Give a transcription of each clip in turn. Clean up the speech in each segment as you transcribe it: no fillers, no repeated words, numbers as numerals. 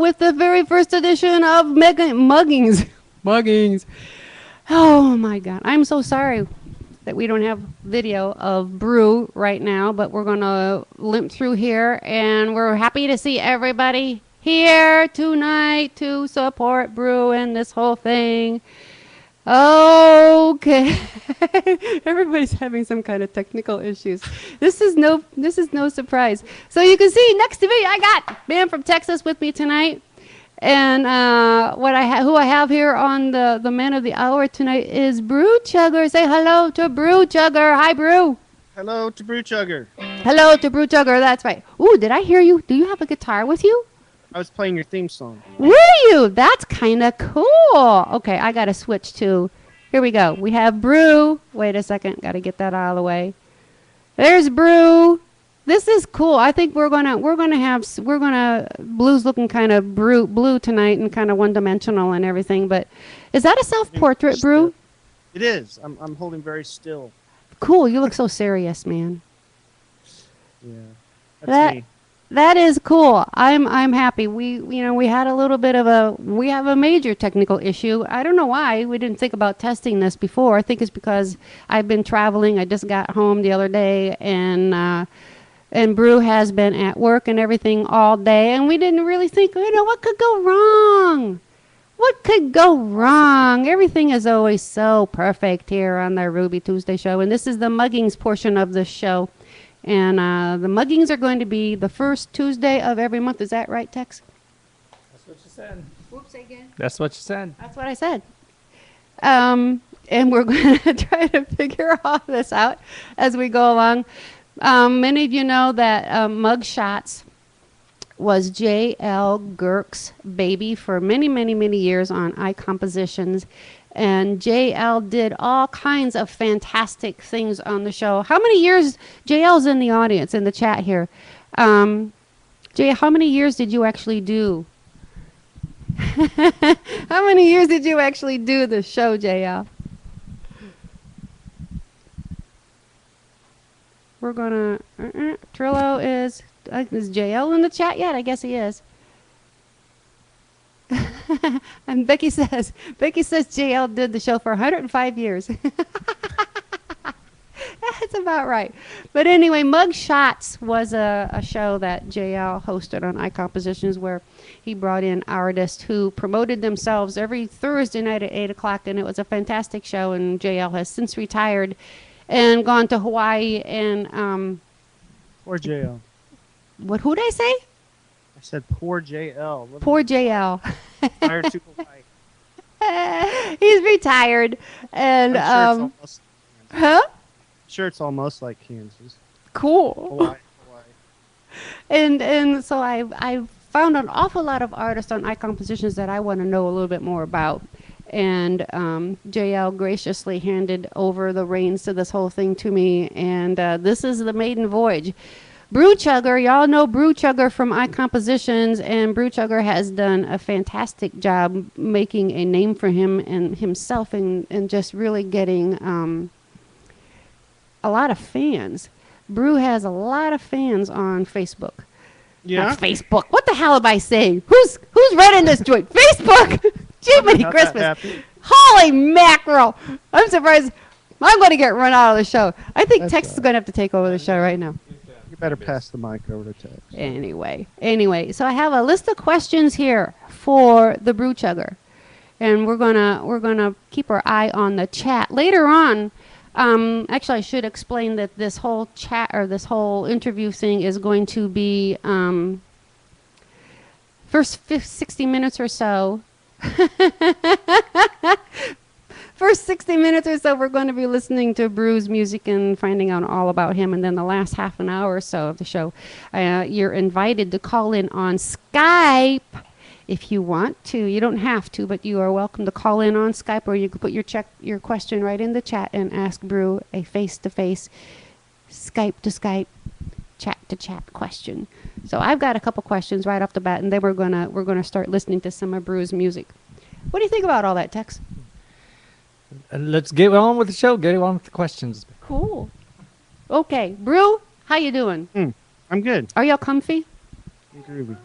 with the very first edition of Muggins. Muggins. Oh my God. I'm so sorry that we don't have video of Brew right now, but we're going to limp through here, and we're happy to see everybody here tonight to support Brew and this whole thing. Okay. Everybody's having some kind of technical issues. This is no surprise. So you can see next to me, I got man from Texas with me tonight. And who I have here on the man of the hour tonight is Brewchugger. Say hello to Brewchugger. Hi, Brew. Hello to Brewchugger. Hello to Brewchugger. That's right. Ooh, did I hear you? Do you have a guitar with you? I was playing your theme song. Were you? That's kind of cool. Okay, I got to switch to. Here we go. We have Brew. Wait a second. Got to get that out of the way. There's Brew. This is cool. I think we're gonna blues looking kind of blue tonight and kind of one dimensional and everything. But is that a self-portrait, Brew? It is. I'm holding very still. Cool. You look so serious, man. Yeah. That's me. That is cool. I'm happy. We had a little bit of we have a major technical issue. I don't know why we didn't think about testing this before. I think it's because I've been traveling. I just got home the other day, and Brew has been at work and everything all day, and we didn't really think, what could go wrong? What could go wrong? Everything is always so perfect here on the Ruby Tuesday show, and this is the Muggings portion of the show. And the Muggings are going to be the first Tuesday of every month. Is that right, Tex? That's what you said. Whoops, again. That's what you said. That's what I said. And we're going to try to figure all this out as we go along. Many of you know that Mugshots was J.L. Girk's baby for many, many, many years on iCompositions. And J.L. did all kinds of fantastic things on the show. How many years? J.L.'s in the audience, in the chat here. Jay, how many years did you actually do? How many years did you actually do the show, J.L.? We're going to... Trillo is J.L. in the chat yet? I guess he is. And Becky says JL did the show for 105 years. That's about right. But anyway, Mug Shots was a show that JL hosted on iCompositions, where he brought in artists who promoted themselves every Thursday night at 8 o'clock, and it was a fantastic show. And JL has since retired and gone to Hawaii. And poor JL. Who'd I say? I said poor JL. Poor JL. Retired to Hawaii. He's retired, and Sure, it's almost like Kansas. Cool. Hawaii. And so I found an awful lot of artists on iCompositions that I want to know a little bit more about. And JL graciously handed over the reins to this whole thing to me, and this is the maiden voyage. Brewchugger, y'all know Brewchugger from iCompositions, and Brewchugger has done a fantastic job making a name for him and himself, and just really getting a lot of fans. Brew has a lot of fans on Facebook. Yeah. Not Facebook. What the hell am I saying? Who's running this joint? Facebook. Jiminy Christmas. Holy mackerel! I'm surprised. I'm going to get run out of the show. I think Tex is going to have to take over the show right now. You better pass the mic over to Tex. Anyway, so I have a list of questions here for the Brewchugger, and we're gonna keep our eye on the chat later on. Actually, I should explain that this whole chat or this whole interview thing is going to be first 60 minutes or so. First 60 minutes or so, we're going to be listening to Brew's music and finding out all about him. And then the last half an hour or so of the show, you're invited to call in on Skype if you want to. You don't have to, but you are welcome to call in on Skype, or you can put your question right in the chat and ask Brew a face-to-face, Skype-to-Skype, chat-to-chat question. So I've got a couple questions right off the bat, and then we're gonna start listening to some of Brew's music. What do you think about all that, Tex? Let's get on with the show. Get on with the questions. Cool. Okay, Brew, how you doing? I'm good. Are y'all comfy? Groovy.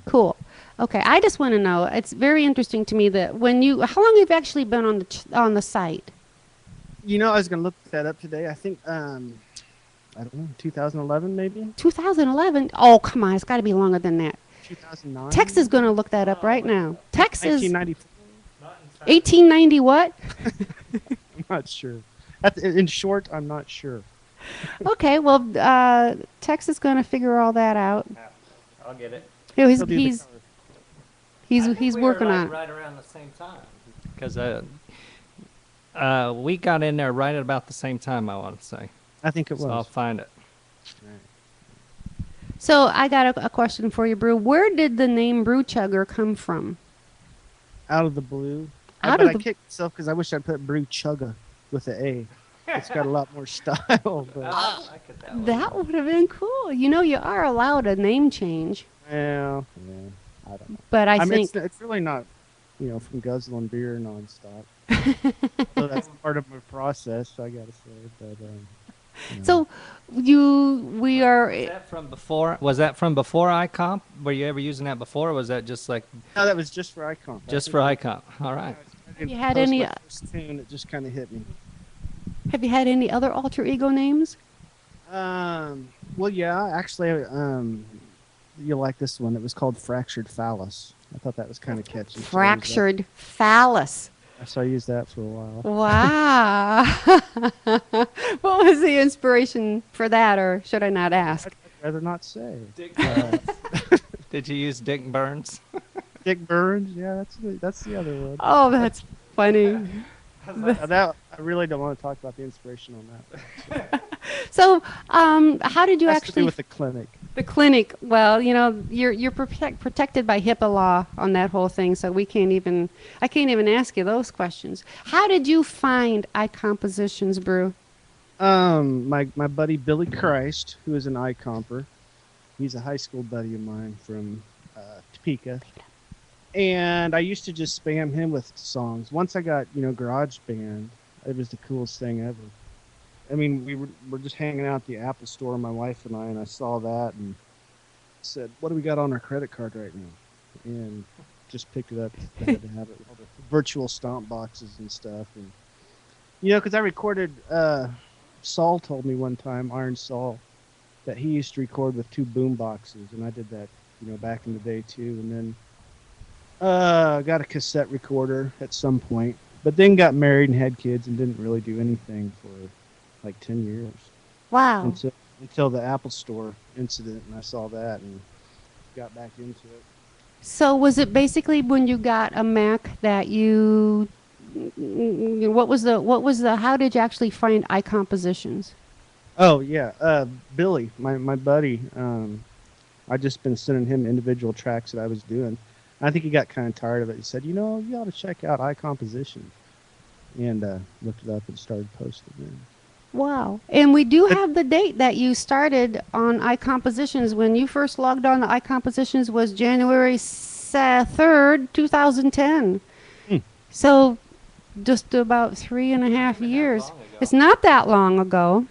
Cool. Okay, I just want to know. It's very interesting to me that when you, how long have you actually been on on the site? You know, I was gonna look that up today. I think I don't know, 2011 maybe, 2011. Oh, come on, it's got to be longer than that. 2009, Tex is going to look that up right now. Tex is 1994. 1890 what? I'm not sure. In short, I'm not sure. Okay, well, Tex is going to figure all that out. I'll get it. You know, He'll do the cover. he's working on it. right around the same time. Because we got in there right at about the same time, I want to say. I think it So I'll was. find it. So I got a question for you, Brew. Where did the name Brewchugger come from? Out of the blue. Out But of I the kicked myself because I wish I'd put Brewchugger with an A. It's got a lot more style. But, I get that one. That would have been cool. You know, you are allowed a name change, well, yeah, I don't know. but I mean, think it's really not, from guzzling beer nonstop. So that's part of my process, I gotta say. But so. We are. Was that from before? Was that from before iComp? Were you ever using that before, or was that just like no, that was just for Icon. just for iComp? All right. Have you had any? Tune, it just kind of hit me. Have you had any other alter ego names? Well, yeah, actually, you'll like this one. It was called Fractured Phallus. I thought that was kind of catchy. Fractured phallus. So I used that for a while. Wow. What was the inspiration for that, or should I not ask? I'd rather not say. Did you use Dick Burns? Dick Burns, yeah, that's the other one. Oh, that's funny. That I really don't want to talk about the inspiration on that. So, how did you Has to do actually with the clinic. the clinic? Well, you know, you're protected by HIPAA law on that whole thing, so I can't even ask you those questions. How did you find iCompositions, Brew? My buddy Billy Christ, who is an iComper, he's a high school buddy of mine from Topeka, and I used to just spam him with songs. Once I got GarageBand, it was the coolest thing ever. I mean, we were just hanging out at the Apple store, my wife and I saw that and said, "What do we got on our credit card right now?" And just picked it up. I had to have it, all the virtual stomp boxes and stuff, and because I recorded. Saul told me one time, Iron Saul, that he used to record with 2 boom boxes, and I did that, back in the day too. And then got a cassette recorder at some point, but then got married and had kids and didn't really do anything for like 10 years Wow. until the Apple Store incident, and I saw that and got back into it. So was it basically when you got a Mac that what was the how did you actually find iCompositions? Oh yeah, Billy, my buddy. I just been sending him individual tracks that I was doing. I think he got kind of tired of it. He said, you ought to check out iComposition, and looked it up and started posting it. Wow. And we do have the date that you started on iCompositions. When you first logged on to iCompositions was January 3rd, 2010. So just about 3.5 years. It's not that long ago.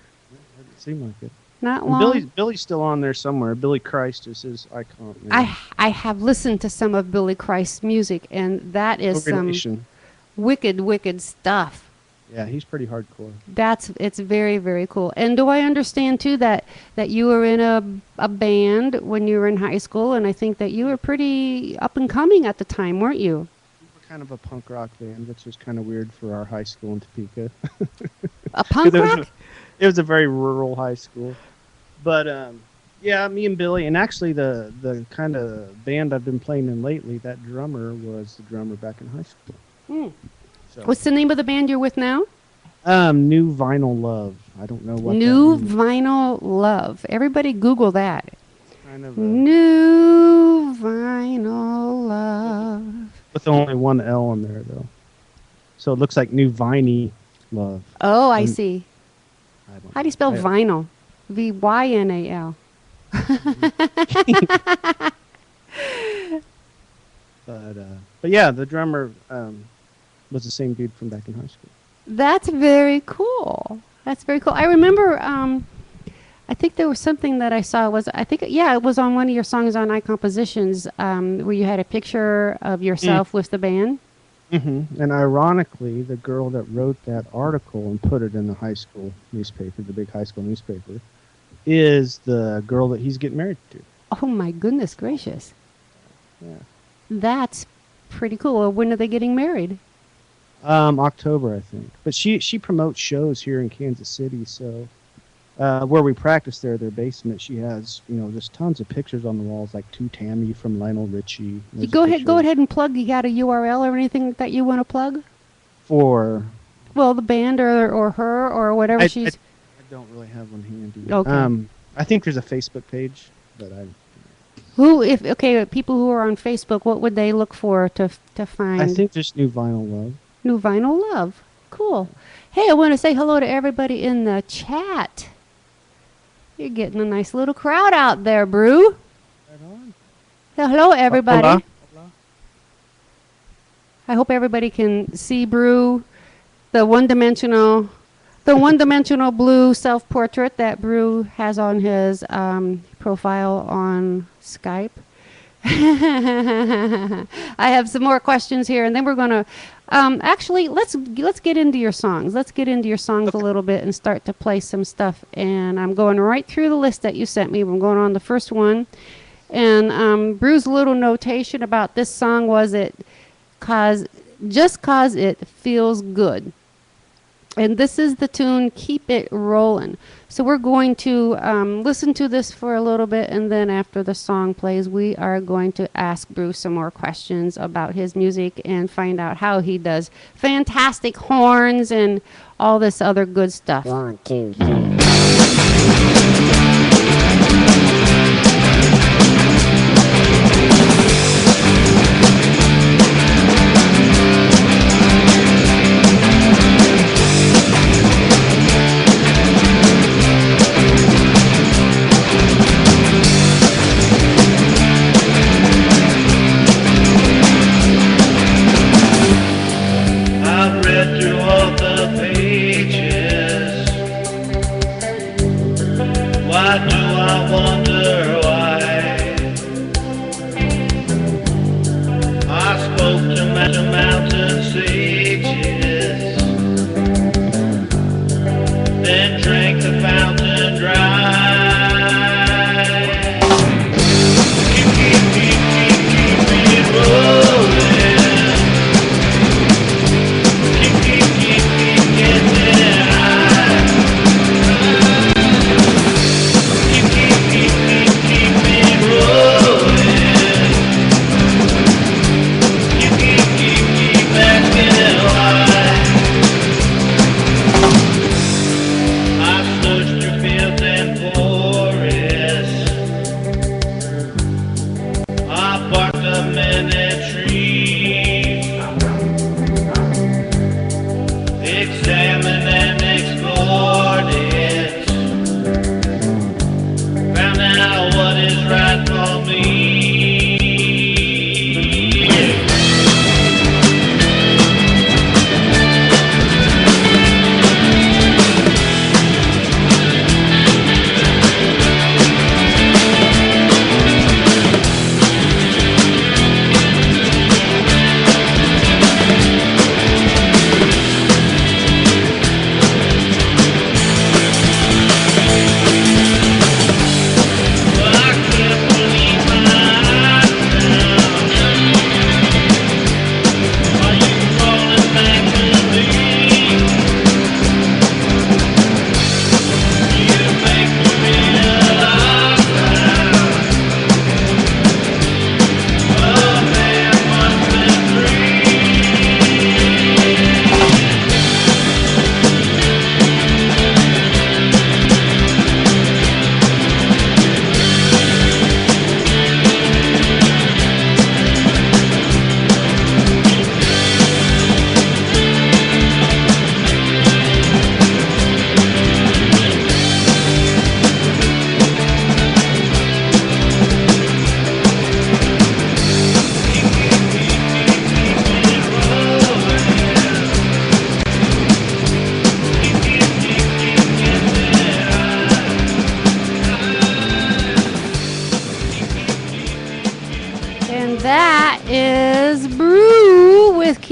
Doesn't seem like it. Not And long. Billy's still on there somewhere. Billy Christ is his icon. Now. I have listened to some of Billy Christ's music, and that is some Relation. wicked stuff. Yeah, he's pretty hardcore. It's very, very cool. And do I understand too that you were in a band when you were in high school, and I think that you were pretty up and coming at the time, weren't you? We were kind of a punk rock band, which was kind of weird for our high school in Topeka. A punk rock? It was a very rural high school. But yeah, me and Billy, and actually the kind of band I've been playing in lately, that drummer was the drummer back in high school. Hmm. So, What's the name of the band you're with now? New Vinyl Love. I don't know what New that means. Vinyl Love. Everybody Google that. Kind of New Vinyl Love. with only one L on there though. So it looks like New Viney Love. Oh, I And- see. I don't How do you spell I- vinyl? VYNAL. But yeah, the drummer was the same dude from back in high school. That's very cool. That's very cool. I remember I think there was something that I saw was I think yeah it was on one of your songs on iCompositions where you had a picture of yourself with the band. And ironically, the girl that wrote that article and put it in the high school newspaper, the big high school newspaper, is the girl that he's getting married to. Oh my goodness gracious, Yeah. that's pretty cool. When are they getting married? October, I think. But she promotes shows here in Kansas City, so where we practice there, their basement, she has, just tons of pictures on the walls, like to Tammy from Lionel Richie. You go ahead and plug. You got a URL or anything that you want to plug? For Well, the band or her or whatever she's. I don't really have one handy. Okay. I think there's a Facebook page, but People who are on Facebook, what would they look for to find? I think just New Vinyl Love. New Vinyl Love. Cool. Hey, I want to say hello to everybody in the chat. You're getting a nice little crowd out there, Brew. Right on. Hello, everybody. Hola. I hope everybody can see Brew, the one-dimensional blue self-portrait that Brew has on his profile on Skype. I have some more questions here, and then we're going to actually let's get into your songs. Let's get into your songs a little bit and start to play some stuff. And I'm going right through the list that you sent me. I'm going on the first one, and Brew's little notation about this song was just cause it feels good. And this is the tune, Keep It Rollin'. So we're going to listen to this for a little bit, and then after the song plays, we are going to ask Bruce some more questions about his music and find out how he does fantastic horns and all this other good stuff. 1, 2, 3. I've read through all the pages. Why do I wonder why? I spoke to mountain sages, then drank the fountain dry. Keep it rolling. Keep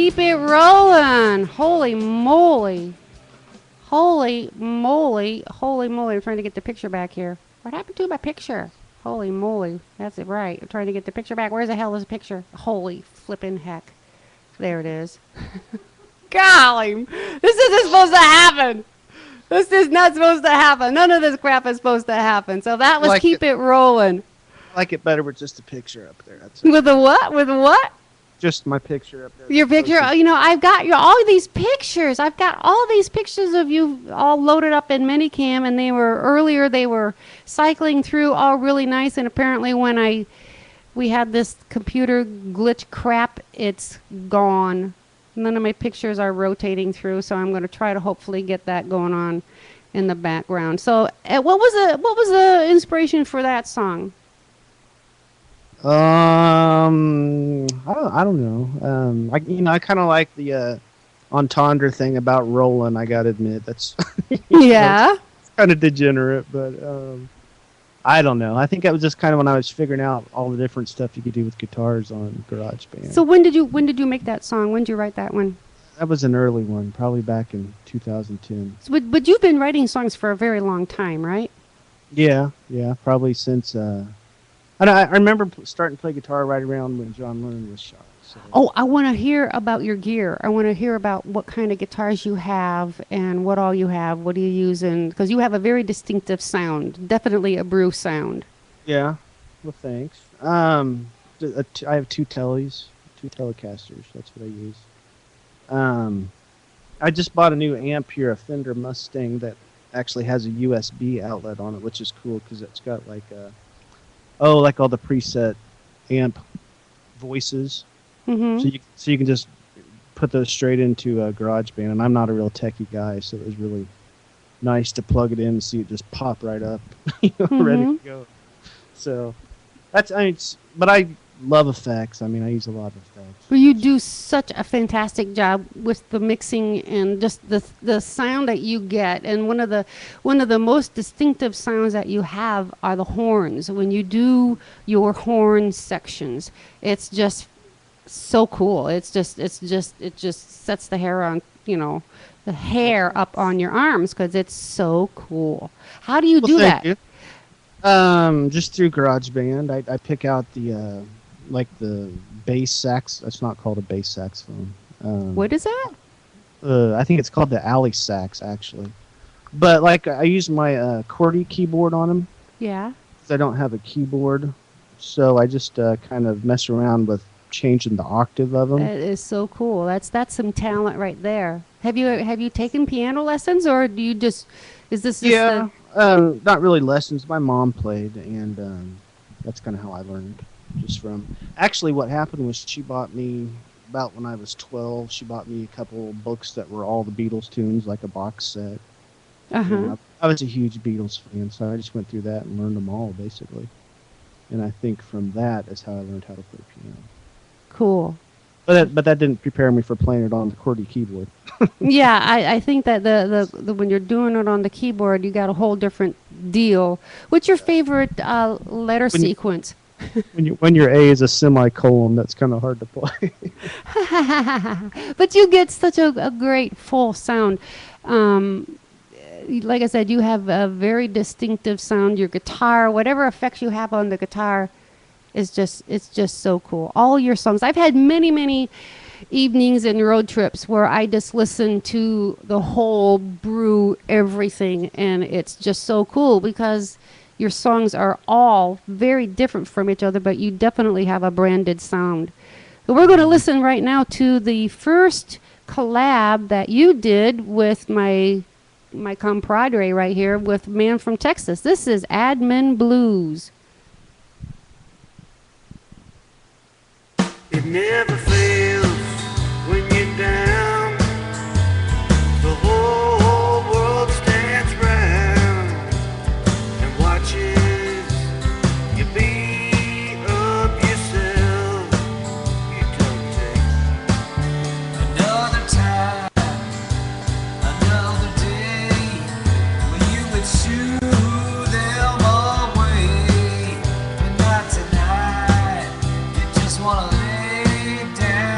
keep it rolling. Holy moly. Holy moly. Holy moly. I'm trying to get the picture back here. What happened to my picture? Holy moly. That's it, right. I'm trying to get the picture back. Where the hell is the picture? Holy flippin' heck. There it is. Golly. This isn't supposed to happen. This is not supposed to happen. None of this crap is supposed to happen. So that was Like keep it rolling. I like it better with just a picture up there. That's it. With a what? With what? Just my picture up there. Your picture, you know, I've got all these pictures. I've got all these pictures of you all loaded up in Minicam, and they were cycling through all really nice, and apparently when we had this computer glitch crap, it's gone. None of my pictures are rotating through, so I'm going to try to hopefully get that going on in the background. So, what was the inspiration for that song? I don't know. I kind of like the entendre thing about rolling. I gotta admit, that's Yeah. it's kind of degenerate, but I don't know. I think that was just kind of when I was figuring out all the different stuff you could do with guitars on GarageBand. So when did you make that song? When did you write that one? That was an early one, probably back in 2010. So, but you've been writing songs for a very long time, right? Yeah, probably since. I remember starting to play guitar right around when John Lennon was shot. So. Oh, I want to hear about your gear. I want to hear about what kind of guitars you have and what all you have. What do you use? Because you have a very distinctive sound. Definitely a brew sound. Yeah. Well, thanks. I have two Telecasters. That's what I use. I just bought a new amp here, a Fender Mustang that actually has a USB outlet on it, which is cool because it's got like like all the preset amp voices. Mm-hmm. So you can just put those straight into GarageBand, and I'm not a real techie guy, so it was really nice to plug it in and see it just pop right up, ready to go. So but I love effects. I mean, I use a lot of effects. Well, you do such a fantastic job with the mixing and just the sound that you get. And one of the most distinctive sounds that you have are the horns. When you do your horn sections, it's just so cool. It just sets the hair on, the hair up on your arms because it's so cool. How do you do that? You. Just through GarageBand. I pick out the the bass sax. That's not called a bass saxophone. What is that? I think it's called the alley sax, actually. But I use my QWERTY keyboard on them. Yeah. Because I don't have a keyboard, so I just kind of mess around with changing the octave of them. That is so cool. That's some talent right there. Have you taken piano lessons, or do you just is this just not really lessons. My mom played, and that's kind of how I learned. Just from actually, what happened was she bought me about when I was 12. She bought me a couple books that were all the Beatles tunes, like a box set. Uh-huh. I was a huge Beatles fan, so I just went through that and learned them all basically. And I think from that is how I learned how to play piano. Cool. But that didn't prepare me for playing it on the QWERTY keyboard. Yeah, I think that the when you're doing it on the keyboard, you got a whole different deal. What's your favorite letter sequence? When your A is a semicolon, that's kind of hard to play. But you get such a great full sound. Like I said, you have a very distinctive sound. Your guitar, whatever effects you have on the guitar, it's just so cool. All your songs. I've had many evenings and road trips where I just listen to the whole brew everything, and it's just so cool because your songs are all very different from each other, but you definitely have a branded sound. So we're going to listen right now to the first collab that you did with my compadre right here with Man from Texas. This is Admin Blues. It never fails when you're down. The whole world stands round and watches you beat up yourself. You don't take another time, another day when you would shoo them away. But not tonight. You just wanna lay down.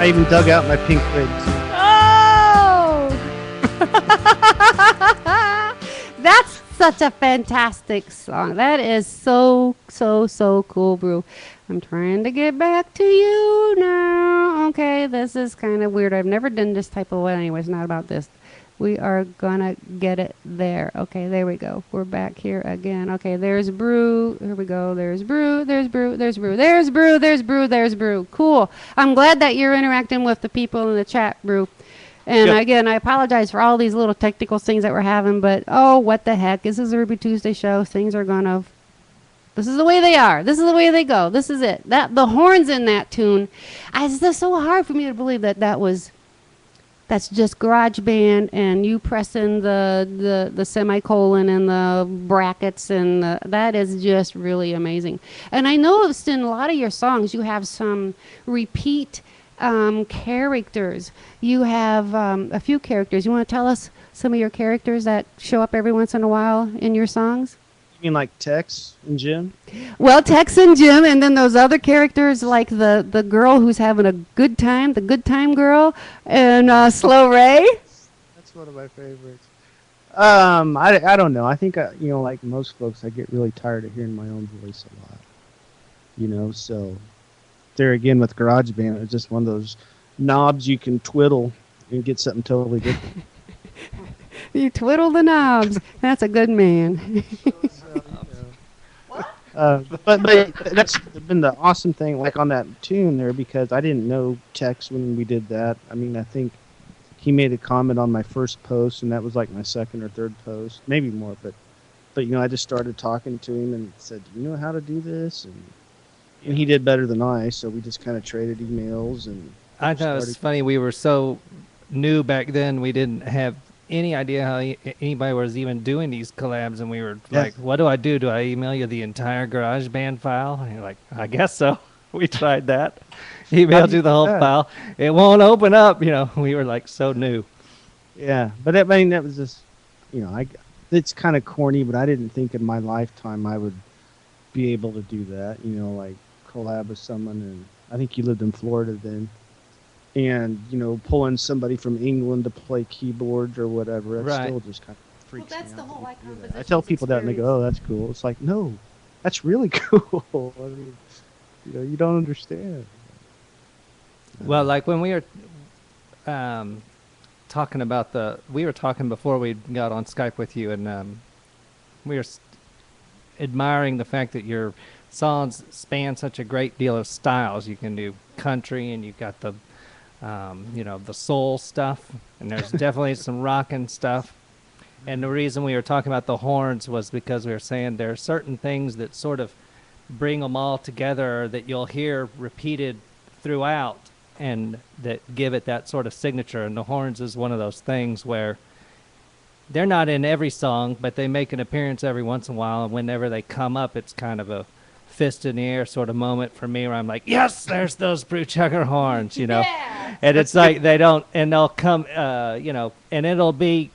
I even dug out my pink wig. Oh! That's such a fantastic song. That is so cool, Brew. I'm trying to get back to you now. Okay, this is kind of weird. I've never done this type of one. Anyways, not about this. We are gonna get it there. Okay, there we go. We're back here again. Okay, there's Brew. Here we go. There's Brew. There's Brew. There's Brew. There's Brew. There's Brew. There's Brew. Cool. I'm glad that you're interacting with the people in the chat, Brew. And Yep. again, I apologize for all these little technical things that we're having, but oh, what the heck. This is a Ruby Tuesday show. Things are gonna... This is the way they are. This is the way they go. This is it. That the horns in that tune. It's just so hard for me to believe that's just GarageBand and you pressing the semicolon and the brackets and that is just really amazing. And I noticed in a lot of your songs you have some repeat characters. You have a few characters. You want to tell us some of your characters that show up every once in a while in your songs? You mean like Tex and Jim? Well, Tex and Jim, and then those other characters like the girl who's having a good time, the good time girl, and Slow Ray. That's one of my favorites. I don't know. I think like most folks, I get really tired of hearing my own voice a lot. So there again with GarageBand, it's just one of those knobs you can twiddle and get something totally different. You twiddle the knobs. That's a good man. But that's been the awesome thing, like on that tune there, because I didn't know Tex when we did that. I mean, I think he made a comment on my first post, and that was like my second or third post, maybe more. But I just started talking to him and said, "Do you know how to do this?" And he did better than I, so we just kind of traded emails. And I thought it was funny. We were so new back then. We didn't have any idea how anybody was even doing these collabs, and we were like, what do I do? Do I email you the entire GarageBand file? And you're like, I guess so. We tried that. Emailed you the whole file. It won't open up. We were like so new. Yeah, but I mean, that was just, it's kind of corny, but I didn't think in my lifetime I would be able to do that, like collab with someone. And I think you lived in Florida then. And, pulling somebody from England to play keyboards or whatever, it still just kind of freaks me out. That's the whole I tell people that and they go, oh, that's cool. It's like, no, that's really cool. I mean, you don't understand. Well, like when we were talking about we were talking before we got on Skype with you, and we were admiring the fact that your songs span such a great deal of styles. You can do country, and you've got the the soul stuff, and there's definitely some rockin' stuff. And the reason we were talking about the horns was because we were saying there are certain things that sort of bring them all together that you'll hear repeated throughout and that give it that sort of signature. And the horns is one of those things where they're not in every song, but they make an appearance every once in a while, and whenever they come up, it's kind of a fist in the air sort of moment for me where I'm like, yes, there's those Brewchugger horns, Yeah. And it's like they don't, and they'll come, and it'll be,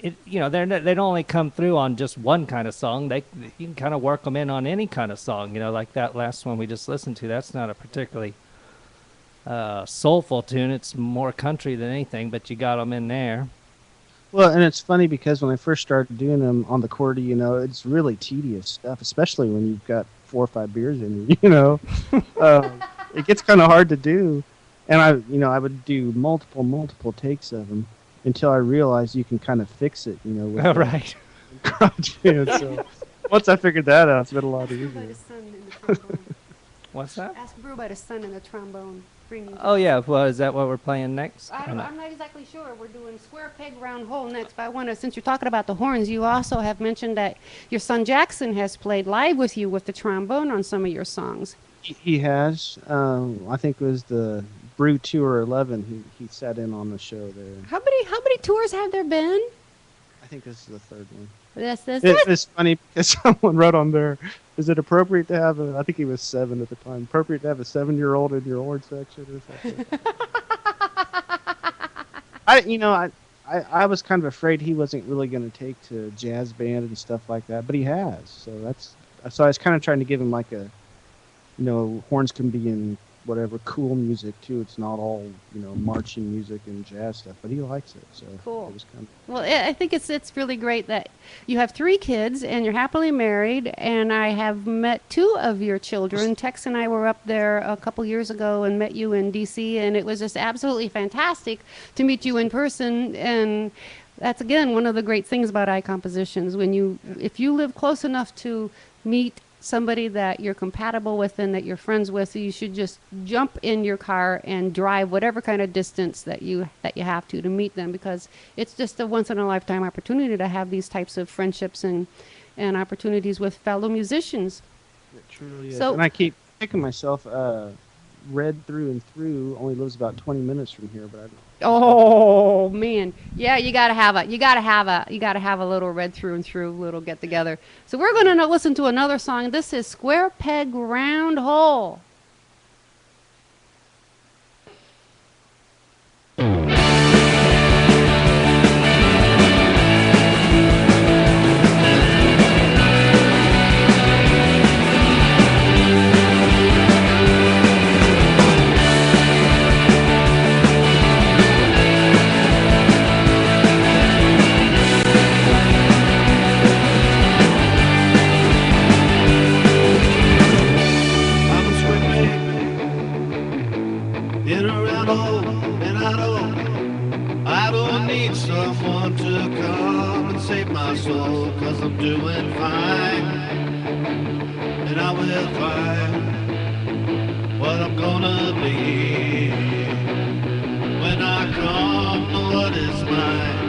they don't only come through on just one kind of song. You can kind of work them in on any kind of song, like that last one we just listened to. That's not a particularly soulful tune. It's more country than anything, but you got them in there. Well, and it's funny because when I first started doing them on the Cordy, it's really tedious stuff, especially when you've got 4 or 5 beers in you, it gets kind of hard to do. And I would do multiple takes of them until I realized you can kind of fix it, with Right. GarageBand. So once I figured that out, it's been a lot easier. What's that? Ask Brew about his son in the trombone. Oh, yeah. Well, is that what we're playing next? I'm not exactly sure. We're doing Square Peg Round Hole next, but I want to, since you're talking about the horns, you also have mentioned that your son Jackson has played live with you with the trombone on some of your songs. He has. I think it was the Brew Tour 11. He sat in on the show there. How many tours have there been? I think this is the third one. It's funny because someone wrote on there, is it appropriate to have I think he was 7 at the time, appropriate to have a 7-year-old in your horn section or something? I was kind of afraid he wasn't really going to take to jazz band and stuff like that, but he has. So I was kind of trying to give him like a, horns can be in whatever cool music too. It's not all marching music and jazz stuff, but he likes it. So Cool. it was kind of Well, I think it's really great that you have 3 kids and you're happily married. And I have met 2 of your children. Tex and I were up there a couple years ago and met you in D.C. and it was just absolutely fantastic to meet you in person. And that's again one of the great things about eye compositions. If you live close enough to meet somebody that you're compatible with and that you're friends with, you should just jump in your car and drive whatever kind of distance that you have to meet them, because it's just a once in a lifetime opportunity to have these types of friendships and opportunities with fellow musicians. it truly is. So- And I keep kicking myself. Red through and through only lives about 20 minutes from here, but Oh man, yeah, you gotta have a little red through and through little get together. So we're gonna listen to another song. This is Square Peg Round Hole. I'm a square peg in a round hole, and I don't need someone to come and save my soul, 'cause I'm doing fine, and I will find what I'm gonna be when I come to what is mine.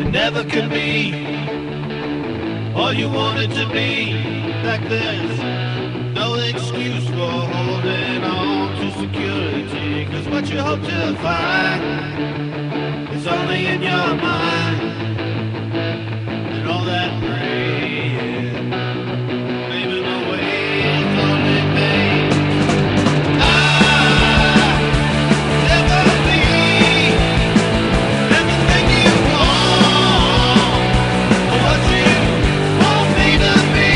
It never can be all you wanted to be. Back there's no excuse for holding on to security, 'cause what you hope to find is only in your mind. And all that praying, paving the way is only pain. Never be everything you want, or what you want me to be.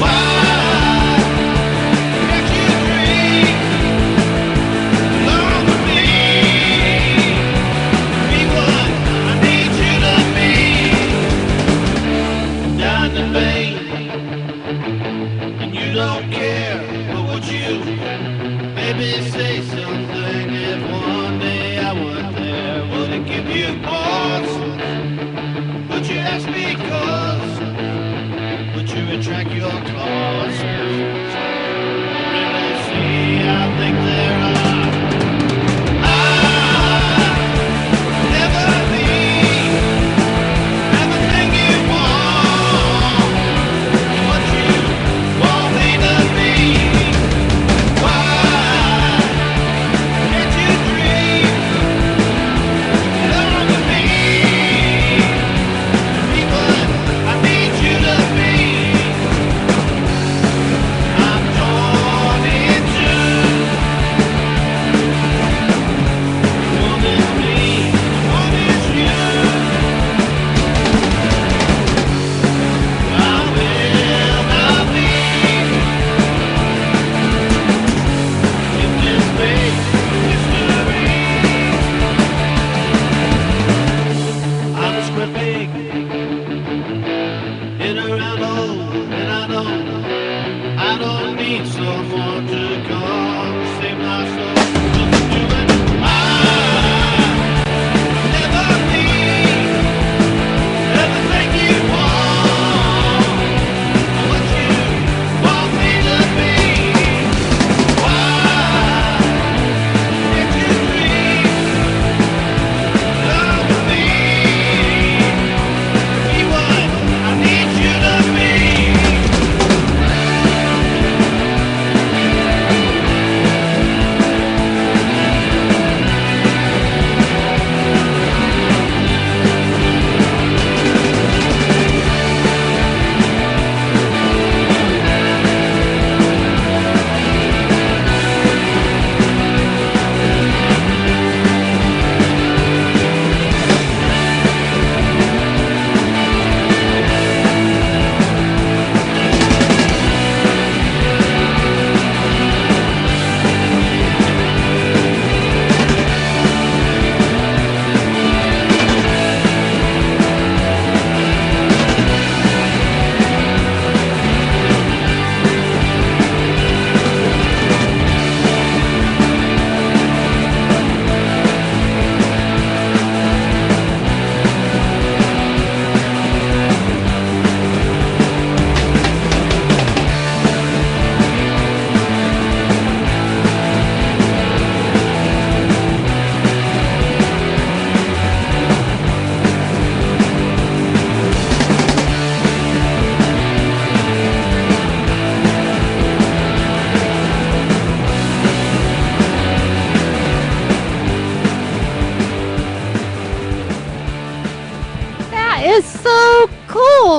Why can't you dream along with me? Be what I need you to be. Down in vain, and you don't care, but would you maybe say something if one day I weren't there? Would it give you pause? Would you ask me cause? Would you retract your claws? Really see how things there are. Never be everything you want, what you want me to be. Why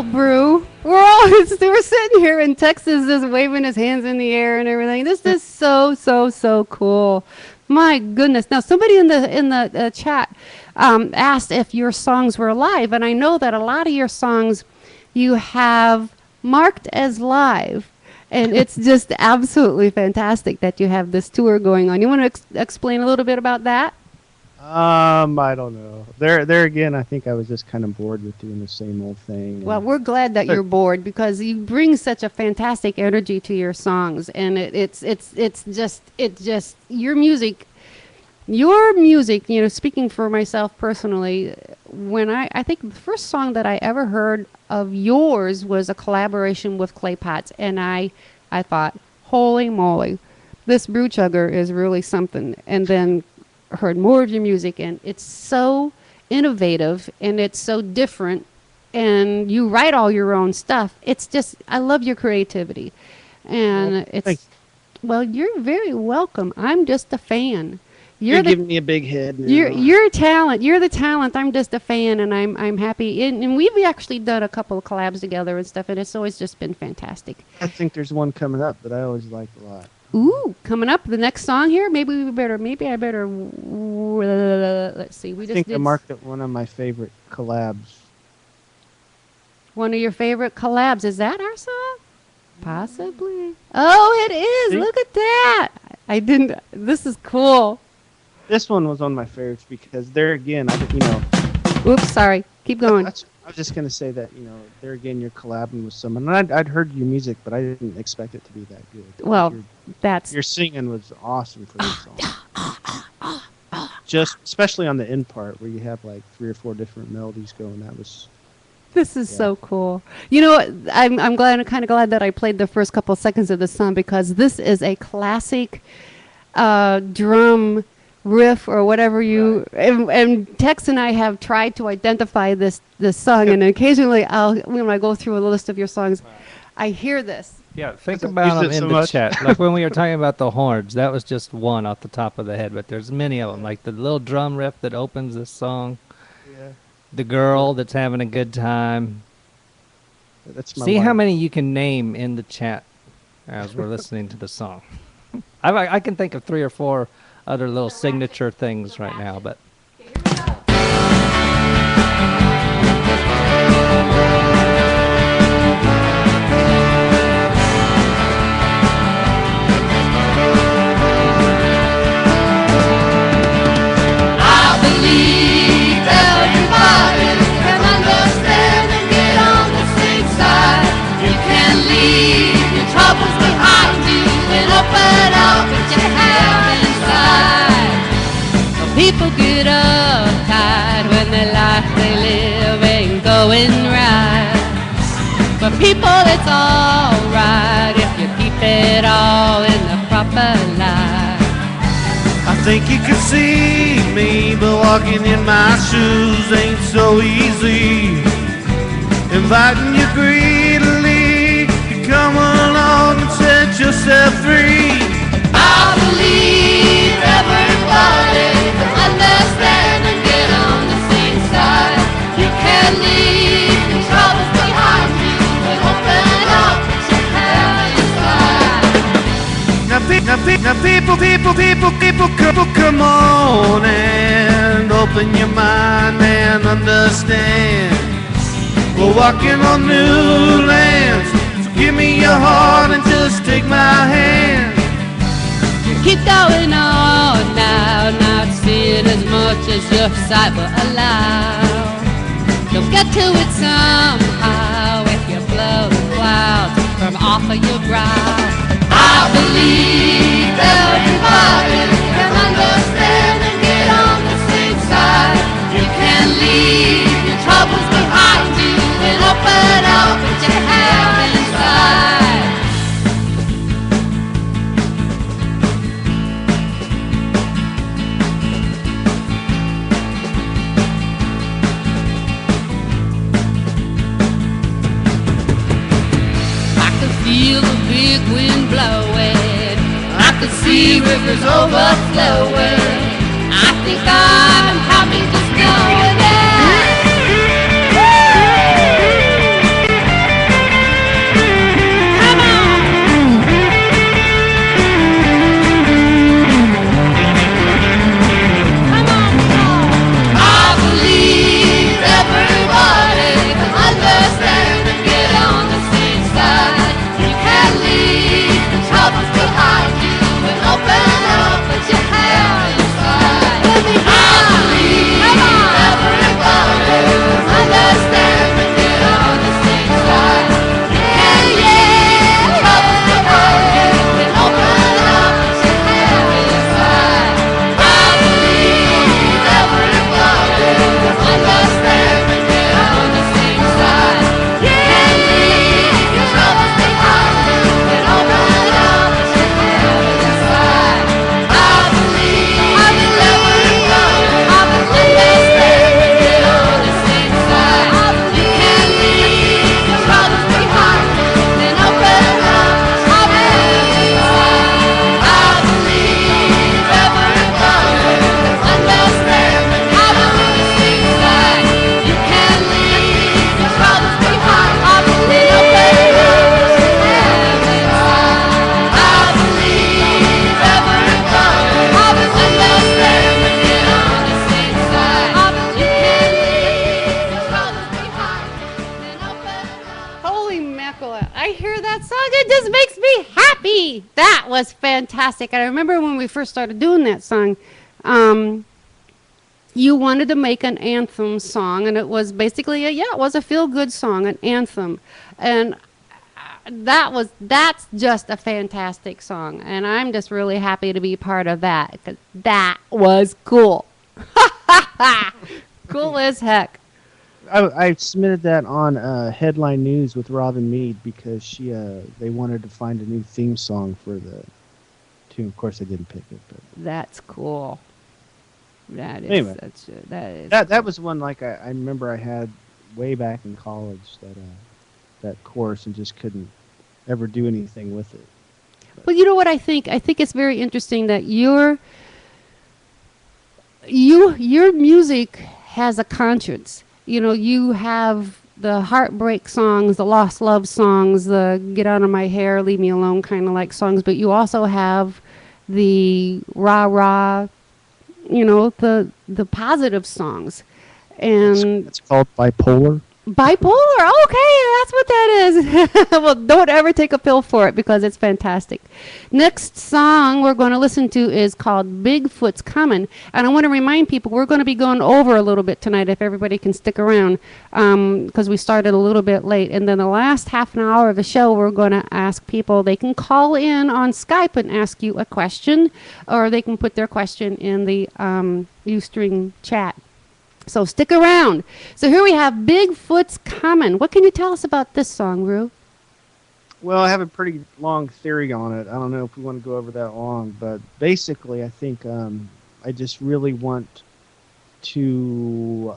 cool, Brew. We're sitting here in Texas, just waving his hands in the air and everything. This is so cool. My goodness! Now somebody in the chat asked if your songs were live, and I know that a lot of your songs you have marked as live, and it's just absolutely fantastic that you have this tour going on. You want to explain a little bit about that? I don't know. There again, I think I was just kind of bored with doing the same old thing. Well, we're glad that you're bored because you bring such a fantastic energy to your songs, and it's just your music. Your music, you know, speaking for myself personally, when I think the first song that I ever heard of yours was a collaboration with Clay Potts, and I thought, holy moly, this Brewchugger is really something. And then heard more of your music, and it's so innovative and it's so different, and you write all your own stuff. It's just, I love your creativity, and well, you're very welcome. I'm just a fan. You're giving me a big head now. You're talent. You're the talent. I'm just a fan, and I'm happy. And we've actually done a couple of collabs together and stuff, and it's always just been fantastic. I think there's one coming up that I always like a lot. Ooh, coming up, the next song here. Maybe I better. Let's see. I think I marked it one of my favorite collabs. One of your favorite collabs. Is that our song? Possibly. Oh, it is. See? Look at that. I didn't. This is cool. This one was on my favorites because there again, Oops, sorry. Keep going. I was just gonna say that there again, you're collabing with someone. And I'd heard your music, but I didn't expect it to be that good. Well, your singing was awesome for this song. Just especially on the end part where you have like 3 or 4 different melodies going. This is so cool. You know, I'm kind of glad that I played the first couple seconds of the song because this is a classic drum riff or whatever you and Tex and I have tried to identify this song, and occasionally when I go through a list of your songs, I hear this. Yeah, think about them in the chat. Like when we were talking about the horns, that was just one off the top of the head, but there's many of them. Like the little drum riff that opens this song. Yeah. The girl that's having a good time. See how many you can name in the chat as we're listening to the song. I can think of 3 or 4 other little signature things right now, but I believe everybody can understand and get on the same side. You can leave your troubles behind you and open up what you have inside. People get uptight when the life they live ain't going right. For people it's alright if you keep it all in the proper light. I think you can see me, but walking in my shoes ain't so easy. Inviting you greedily to come along and set yourself free. I believe everybody can understand and get on the same side. You can leave your troubles behind you and open up what you have inside. Now come on and open your mind and understand. We're walking on new lands, so give me your heart and just take my hand. Keep going on now, not seeing as much as your sight will allow. You'll get to it somehow if you blow the clouds from off of your brow. I believe everybody can understand and get on the same side. You can leave your troubles behind you and open up what you have inside. Feel the big wind blowing, I can see rivers overflowing. I think I'm happy just knowing it. was fantastic. And I remember when we first started doing that song, you wanted to make an anthem song, and it was basically it was a feel good song, an anthem, and that's just a fantastic song, and I'm just really happy to be part of that because that was cool. Cool as heck. I submitted that on Headline News with Robin Mead because they wanted to find a new theme song for the tune. Of course, I didn't pick it, but That's cool. That is Anyway. that is that was one like I remember I had way back in college that course and just couldn't ever do anything with it. Well, you know what I think? I think it's very interesting that your music has a conscience. You know, you have the heartbreak songs, the lost love songs, the get out of my hair, leave me alone kind of like songs, but you also have the rah rah, you know, the positive songs. And It's called bipolar. bipolar, okay, that's what that is. Well, don't ever take a pill for it because it's fantastic. Next song we're going to listen to is called Bigfoot's Coming. And I want to remind people we're going to be going over a little bit tonight if everybody can stick around because we started a little bit late. And then the last half an hour of the show we're going to ask people, they can call in on Skype and ask you a question, or they can put their question in the Ustream chat. So stick around. So here we have Bigfoot's Coming. What can you tell us about this song, Rue? Well, I have a pretty long theory on it. I don't know if we want to go over that long, but basically, I think I just really want to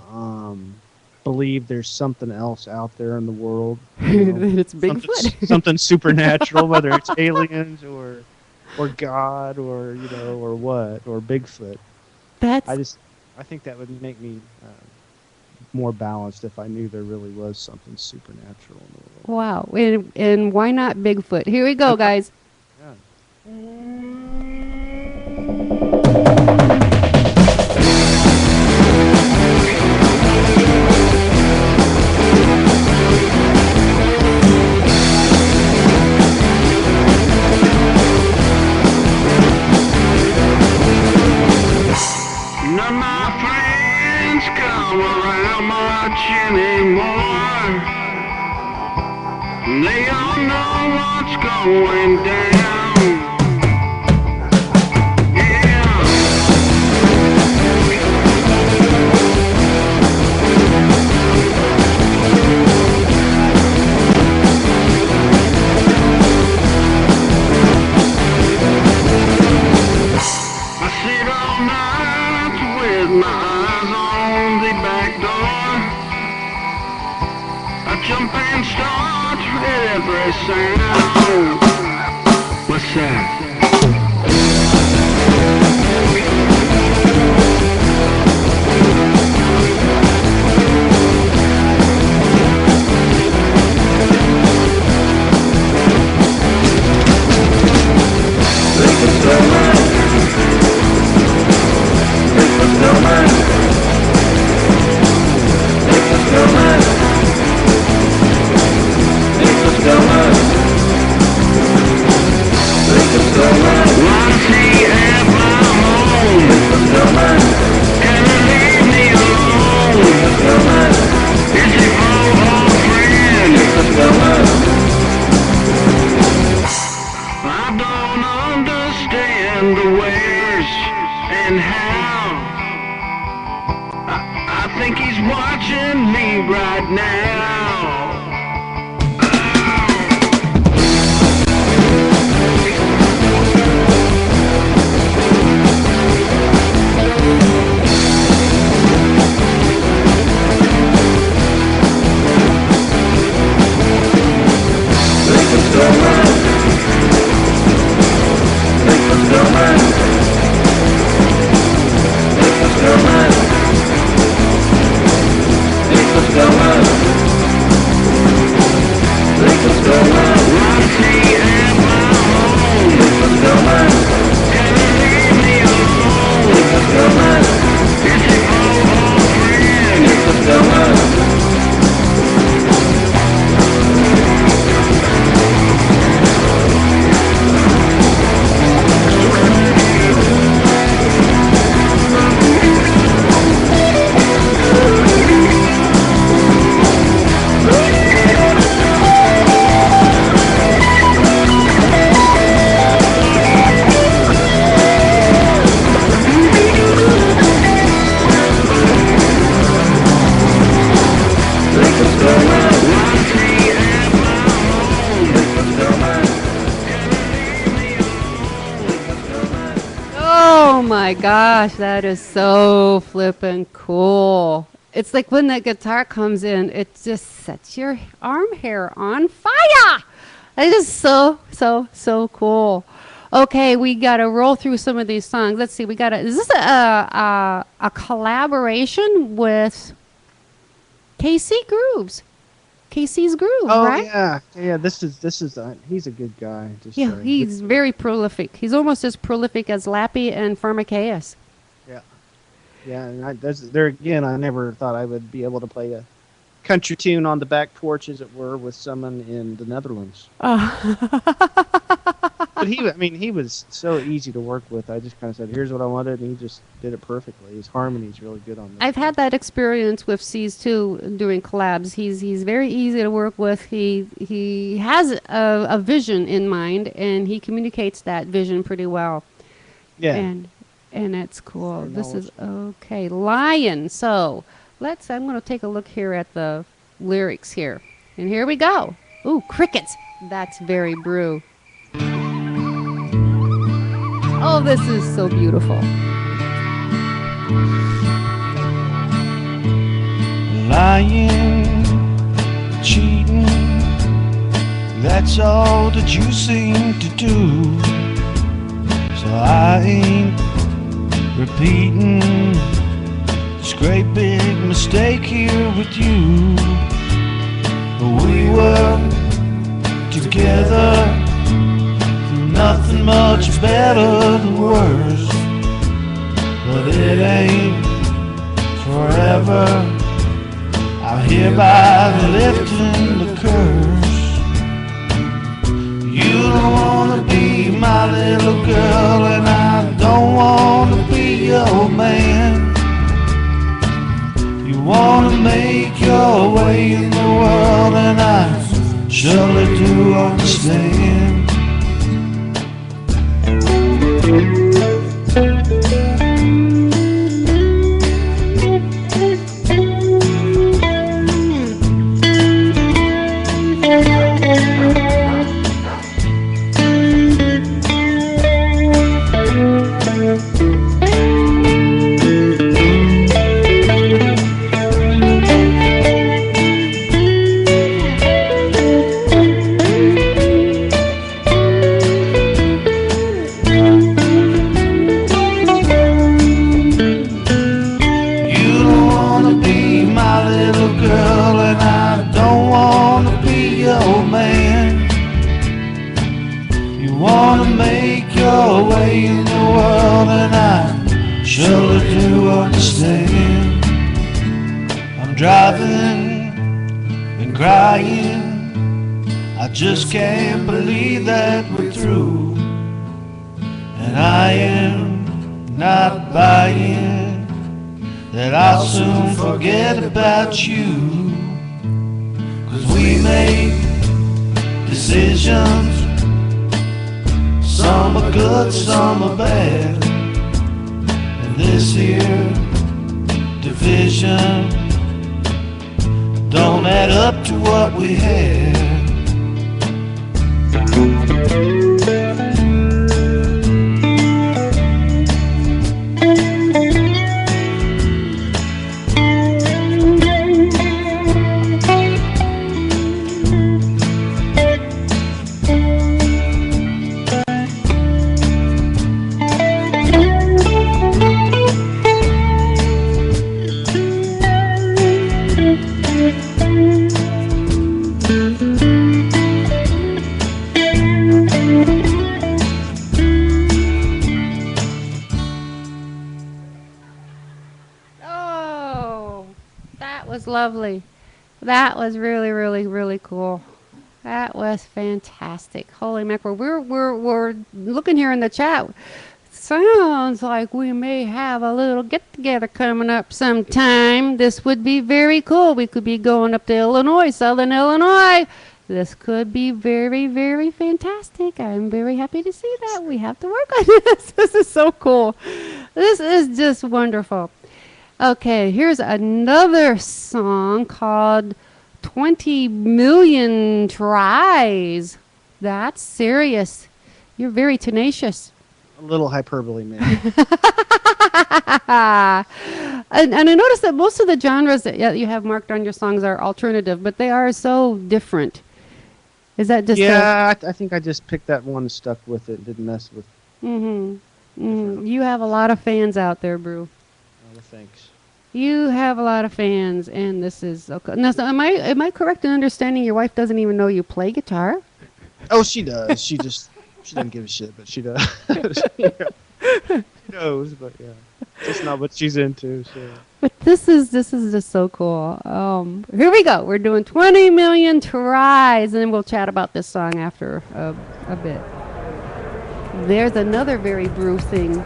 believe there's something else out there in the world. You know, It's Bigfoot. something supernatural, whether it's aliens or God or or what or Bigfoot. I think that would make me more balanced if I knew there really was something supernatural in the world. Wow. And why not Bigfoot? Here we go, guys. Yeah. None of my friends come around much anymore. They all know what's going down. Yeah. I sit all night with my eyes on the back door. I jump and start every sound. What's that? Once he ever home, can he leave me alone? Is he foe or friend? I don't understand the wheres and how. I think he's watching me right now. Bigfoot's coming. Oh my gosh, that is so flippin' cool. It's like when that guitar comes in, it just sets your arm hair on fire. It is so cool. Okay, we gotta roll through some of these songs. Let's see, is this a collaboration with KC Grooves? KC's Grooves, Oh right? yeah. This is he's a good guy. Just Yeah, he's very prolific. He's almost as prolific as Lappy and Pharmacaeus. yeah. And there again, I never thought I would be able to play a country tune on the back porch, as it were, with someone in the Netherlands. But he was so easy to work with. I just kind of said, "Here's what I wanted," and he just did it perfectly. His harmony's really good on this. I've had that experience with C's too, doing collabs. He's very easy to work with. He has a vision in mind, and he communicates that vision pretty well. Yeah. And it's cool. Very This is okay. Lion. So I'm going to take a look here at the lyrics here, and here we go. Ooh, crickets. That's very Brew. Oh, this is so beautiful. Lying, cheating, that's all that you seem to do. So I ain't repeating this great big mistake here with you. We were together, nothing much better than worse, but it ain't forever. I'm hereby lifting the curse. You don't wanna be my little girl, and I don't wanna be your man. You wanna make your way in the world, and I surely do understand. Just can't believe that we're through, and I am not buying that I'll soon forget about you, 'cause we make decisions, some are good, some are bad, and this here division don't add up to what we had. Lovely. That was really cool. That was fantastic. Holy mackerel. We're looking here in the chat. Sounds like we may have a little get together coming up sometime. This would be very cool. We could be going up to Illinois, Southern Illinois. This could be very fantastic. I'm very happy to see that. We have to work on this. This is so cool. This is just wonderful. Okay, here's another song called 20 Million Tries. That's serious. You're very tenacious. A little hyperbole, maybe. And I noticed that most of the genres that you have marked on your songs are alternative, but they are so different. Is that just Yeah, I think I just picked that one and stuck with it. Didn't mess with You have a lot of fans out there, Brew. other things. You have a lot of fans, and this is okay. Now, so am I correct in understanding your wife doesn't even know you play guitar? Oh, she does. She doesn't give a shit, but she does. She knows, but yeah, just not what she's into. So. But this is just so cool. Here we go. We're doing 20 million tries, and then we'll chat about this song after a bit. There's another very Brew thing.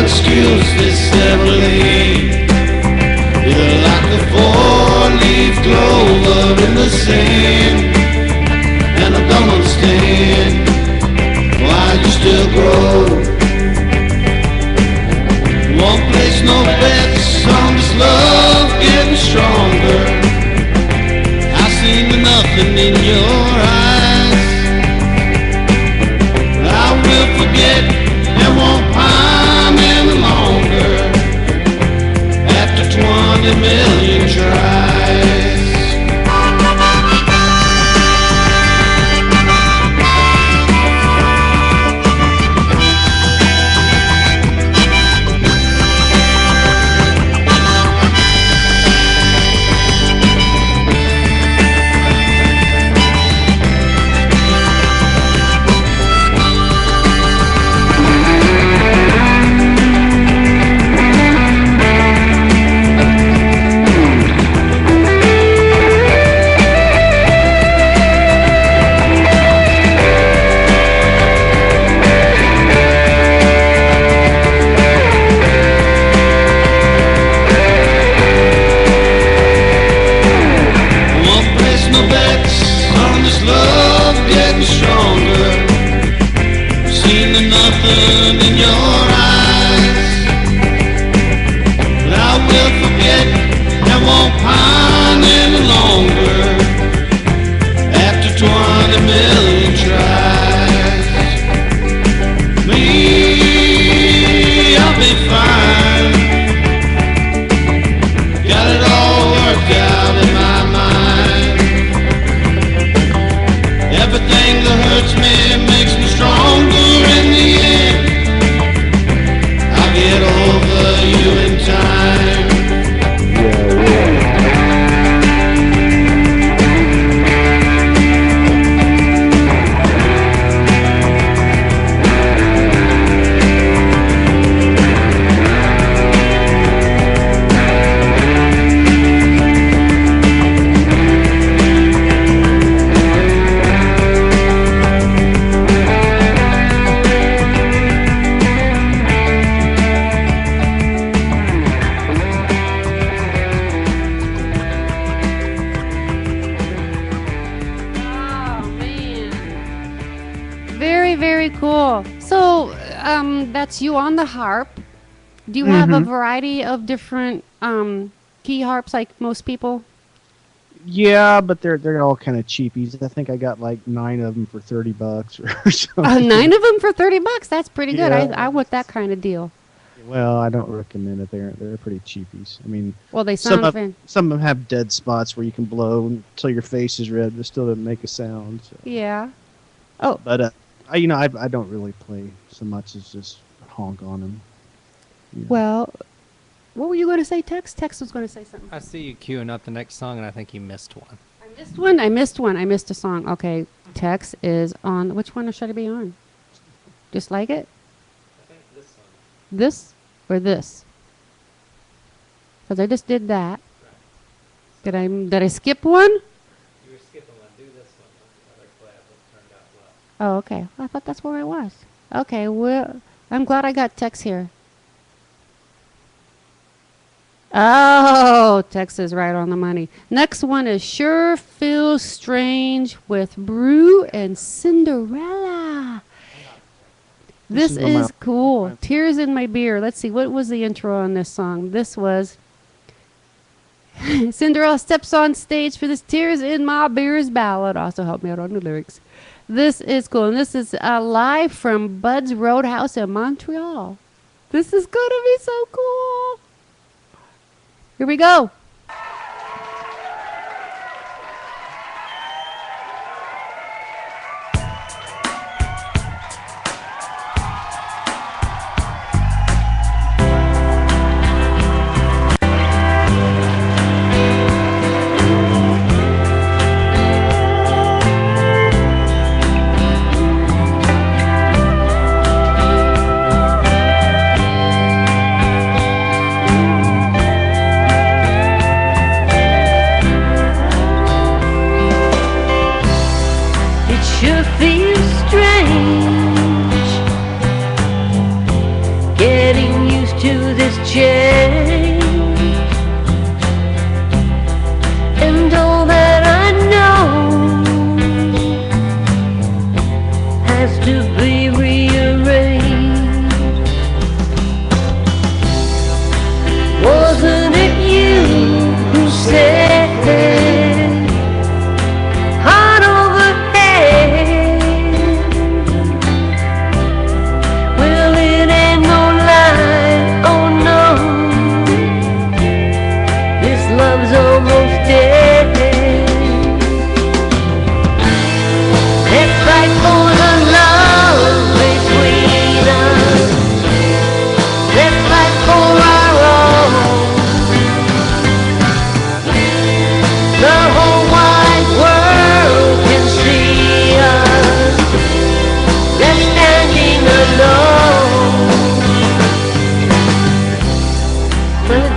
Excuse this heavily. You're like a four-leaf clover in the sand, and I don't understand why you still grow. Won't place no bets on this love getting stronger. I see nothing in your eyes. I will forget and won't pine any longer after 20 million tries. That's you on the harp. Do you have a variety of different key harps like most people? Yeah, but they're all kind of cheapies. I think I got like 9 of them for $30 or something. 9 of them for $30? That's pretty good. Yeah. I want that kind of deal. Well, I don't recommend it. They're pretty cheapies. I mean, well, they sound some of them have dead spots where you can blow until your face is red, but still doesn't make a sound. So. Yeah. Oh. But I don't really play so much as just honk on them. Well, What were you going to say, Tex? Tex was going to say something. I see you queuing up the next song, and I think you missed one. I missed one. I missed one. I missed a song. Okay, Tex is on. Which one should I be on? Just like it? I think this song. This or this? Because I just did that. Did I skip one? You were skipping one. Do this one. I'm glad it turned out well. Oh, okay. I thought that's where I was. Okay, well, I'm glad I got Tex here. Oh, Tex is right on the money. Next one is Sure Feels Strange with Brew and Cinderella. This is cool. Tears in My Beer. Let's see, what was the intro on this song? This was Cinderella steps on stage for this Tears in My Beer's ballad. Also help me out on the lyrics. This is cool. And this is live from Bud's Roadhouse in Montreal. This is going to be so cool. Here we go. Sure feels strange getting used to this change, and all that I know has to be rearranged. Wasn't it you who said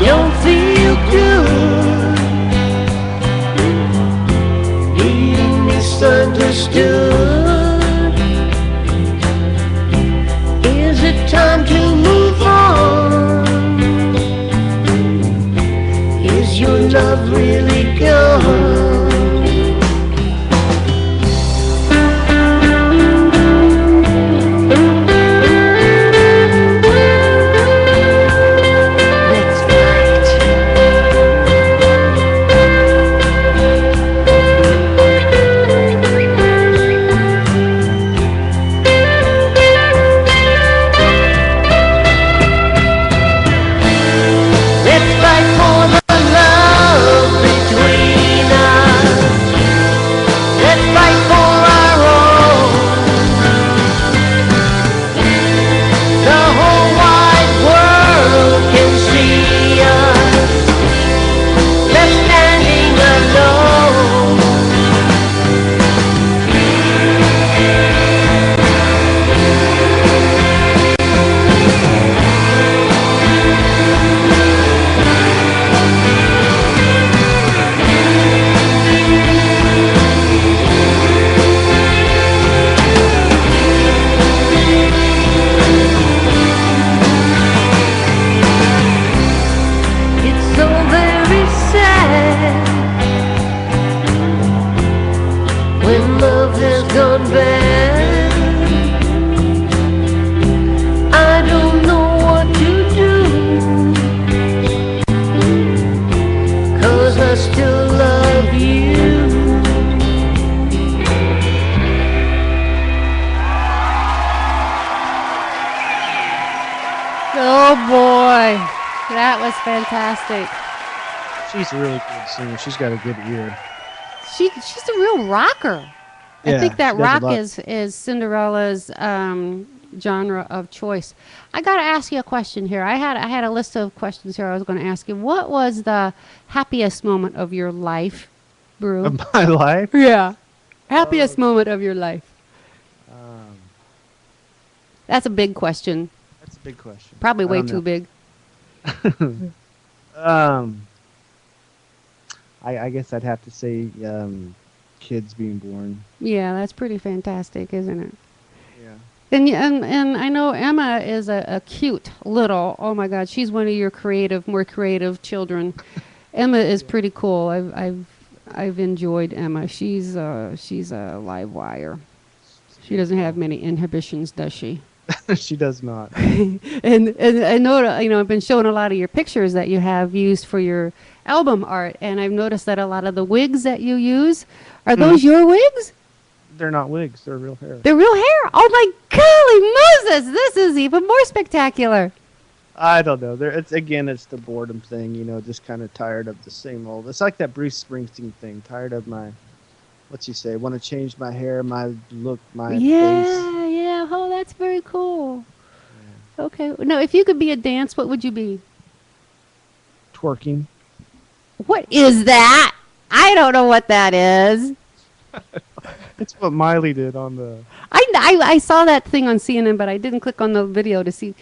don't feel good being misunderstood. Is it time to move on? Is your love really gone? Oh boy, that was fantastic. She's a really good singer. She's got a good ear. She's a real rocker. I Yeah, think that she does a rock lot. is Cinderella's genre of choice. I got to ask you a question here. I had a list of questions here I was going to ask you. What was the happiest moment of your life, Brew? Of my life. Yeah. Happiest moment of your life. Um, That's a big question. that's a big question. Probably I way don't too big. know. Um, I guess I'd have to say kids being born. Yeah, that's pretty fantastic, isn't it? Yeah. And I know Emma is a cute little. Oh my God, she's one of your more creative children. Emma is pretty cool. I've enjoyed Emma. She's a live wire. She doesn't have many inhibitions, does she? She does not. and I know, I've been showing a lot of your pictures that you have used for your album art, and I've noticed that a lot of the wigs that you use are those your wigs? They're not wigs. They're real hair. They're real hair. Oh my golly Moses! This is even more spectacular. I don't know. It's the boredom thing. Just kind of tired of the same old. It's like that Bruce Springsteen thing. Tired of my, what's he say? Want to change my hair, my look, my face. Yeah. Oh, that's very cool. Yeah. Okay. Now, if you could be a dance, what would you be? Twerking. What is that? I don't know what that is. It's what Miley did on the. I saw that thing on CNN, but I didn't click on the video to see.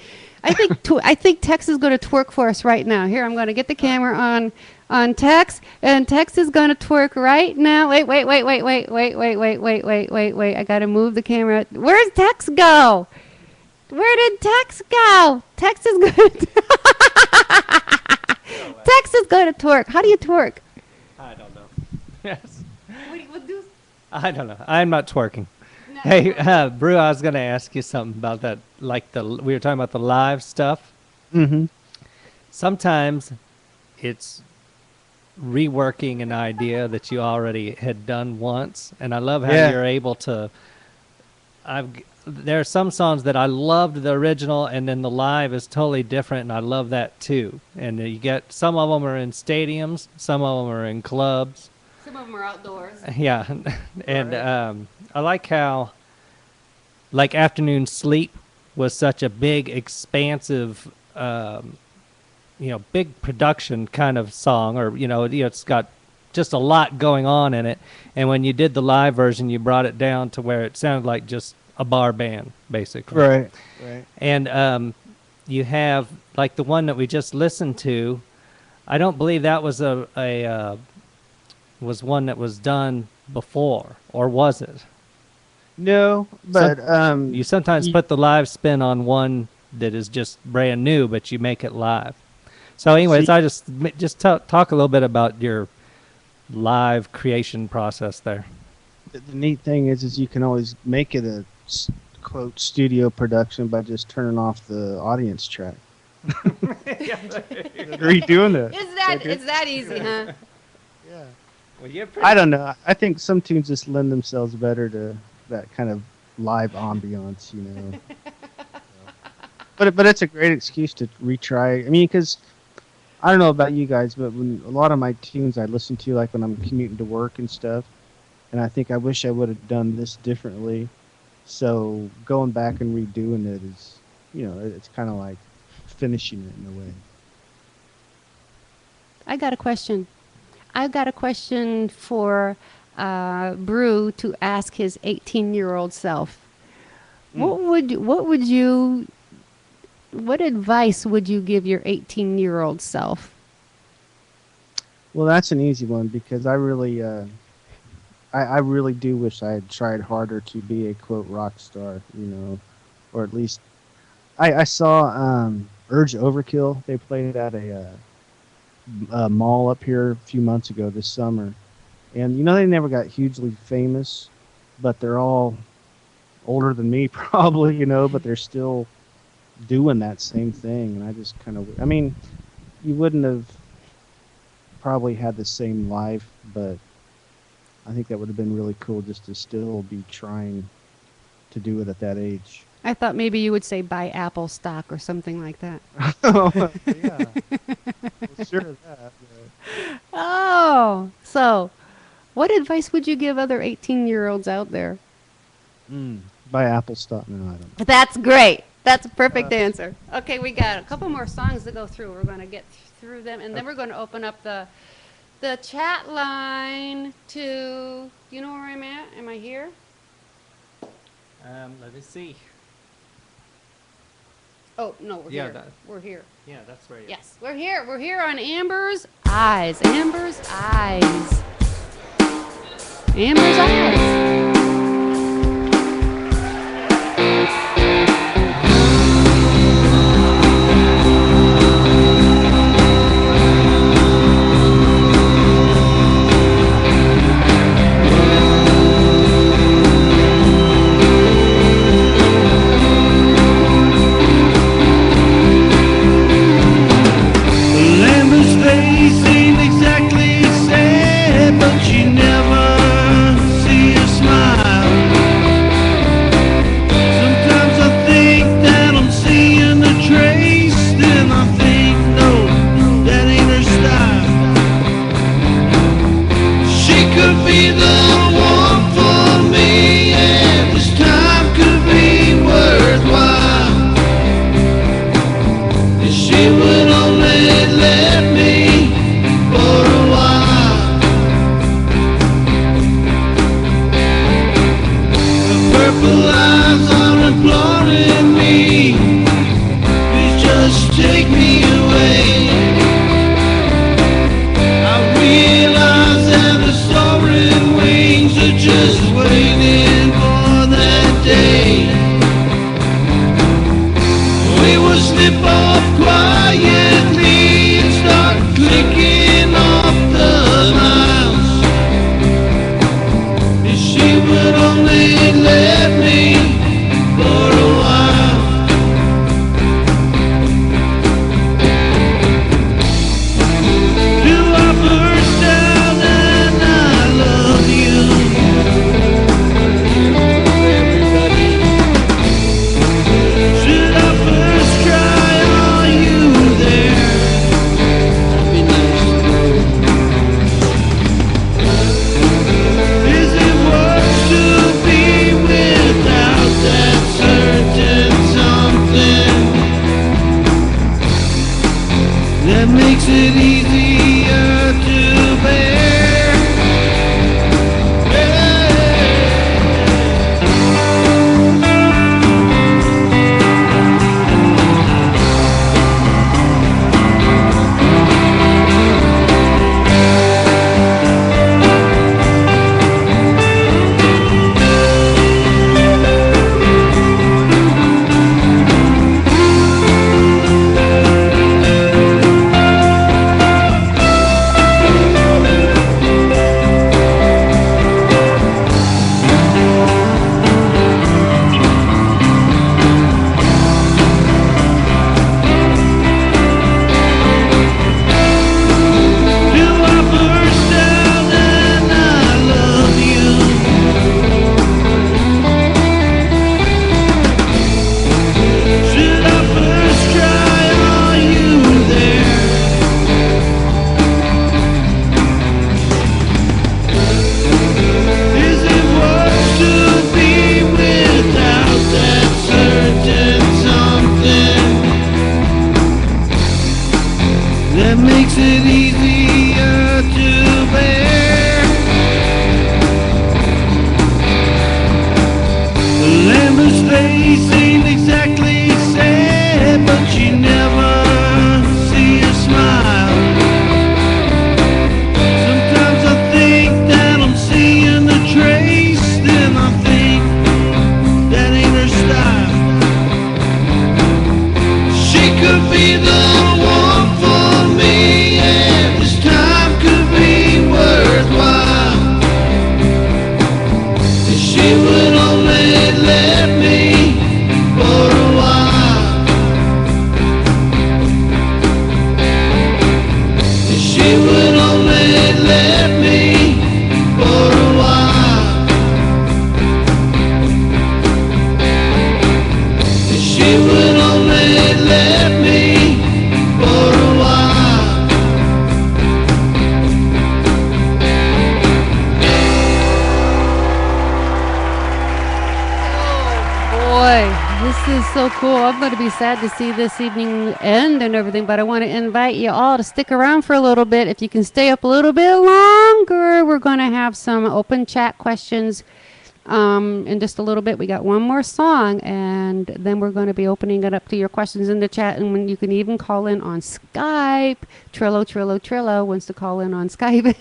I think Tex is going to twerk for us right now. Here, I'm going to get the camera on Tex, and Tex is going to twerk right now. Wait. I got to move the camera. Where's Tex go? Where did Tex go? Tex is going to Tex is going to twerk. How do you twerk? I don't know. Yes. What do? I don't know. I'm not twerking. No. Hey, Brew, I was going to ask you something about that. Like we were talking about the live stuff. Mm-hmm. Sometimes it's reworking an idea that you already had done once, and I love how you're able to. There are some songs that I loved the original, and then the live is totally different, and I love that too. And you get some of them are in stadiums, some of them are in clubs. Some of them are outdoors. Yeah, and I like how, like Afternoon Sleep was such a big, expansive, big production kind of song, or it's got just a lot going on in it. And when you did the live version, you brought it down to where it sounded like just a bar band, basically. Right. And you have like the one that we just listened to. I don't believe that was was one that was done before, or was it? No, but you sometimes put the live spin on one that is just brand new, but you make it live. So, anyways, I just talk a little bit about your live creation process there. The neat thing is you can always make it a quote studio production by just turning off the audience track. Redoing it. It's that easy, huh? Yeah. Well, I don't know. I think some tunes just lend themselves better to that kind of live ambiance, But it's a great excuse to retry. I mean, because I don't know about you guys, but when a lot of my tunes I listen to, like when I'm commuting to work and stuff, and I think I wish I would have done this differently. So going back and redoing it is, it's kind of like finishing it in a way. I got a question. I've got a question for Brew to ask his 18-year-old self. What advice would you give your 18-year-old self? Well, that's an easy one because I really do wish I had tried harder to be a quote rock star, or at least I saw Urge Overkill. They played at a mall up here a few months ago this summer, and they never got hugely famous, but they're all older than me probably, but they're still doing that same thing. And I just you wouldn't have probably had the same life, but I think that would have been really cool just to still be trying to do it at that age. I thought maybe you would say buy Apple stock or something like that. Yeah. Well, sure of that. But... Oh, so what advice would you give other 18-year-olds out there? By Apple Stock. No, I don't know. That's great. That's a perfect answer. Okay, we got a couple more songs to go through. We're going to get through them, and then we're going to open up the chat line to. You know where I'm at? Am I here? Let me see. Oh no, we're Yeah, here. that- We're here. Yeah, that's where. Yes, we're here. We're here on Amber's Eyes. Amber's Eyes. Amber's Eyes. Lambert's face ain't exactly sad, but you never see a smile. Sometimes I think that I'm seeing a trace, then I think, no, that ain't her style. She could be the one for me, and this time could be worthwhile. If she would only let me for a while. The purple eyes are imploring me, please just take me away. I realize that the soaring wings This is so cool. I'm going to be sad to see this evening end and everything, but I want to invite you all to stick around for a little bit. If you can stay up a little bit longer, we're going to have some open chat questions in just a little bit. We got one more song, and then we're going to be opening it up to your questions in the chat, and when you can even call in on Skype. Trillo wants to call in on Skype.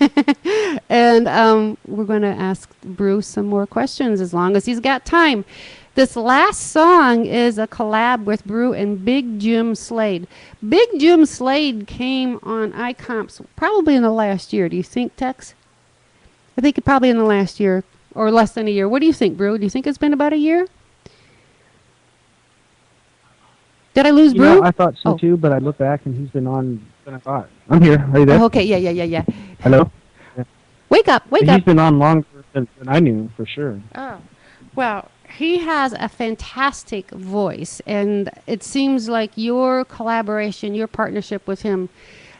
And we're going to ask Bruce some more questions as long as he's got time. This last song is a collab with Brew and Big Jim Slade. Big Jim Slade came on iComps probably in the last year. Do you think, Tex? I think probably in the last year or less than a year. What do you think, Brew? Do you think it's been about a year? Did I lose Brew? I thought so too, but I looked back and he's been on than I thought. I'm here. Are you there? Oh, okay, yeah. Hello? Wake up. He's been on longer than I knew, for sure. Oh, well, he has a fantastic voice, and it seems like your collaboration, your partnership with him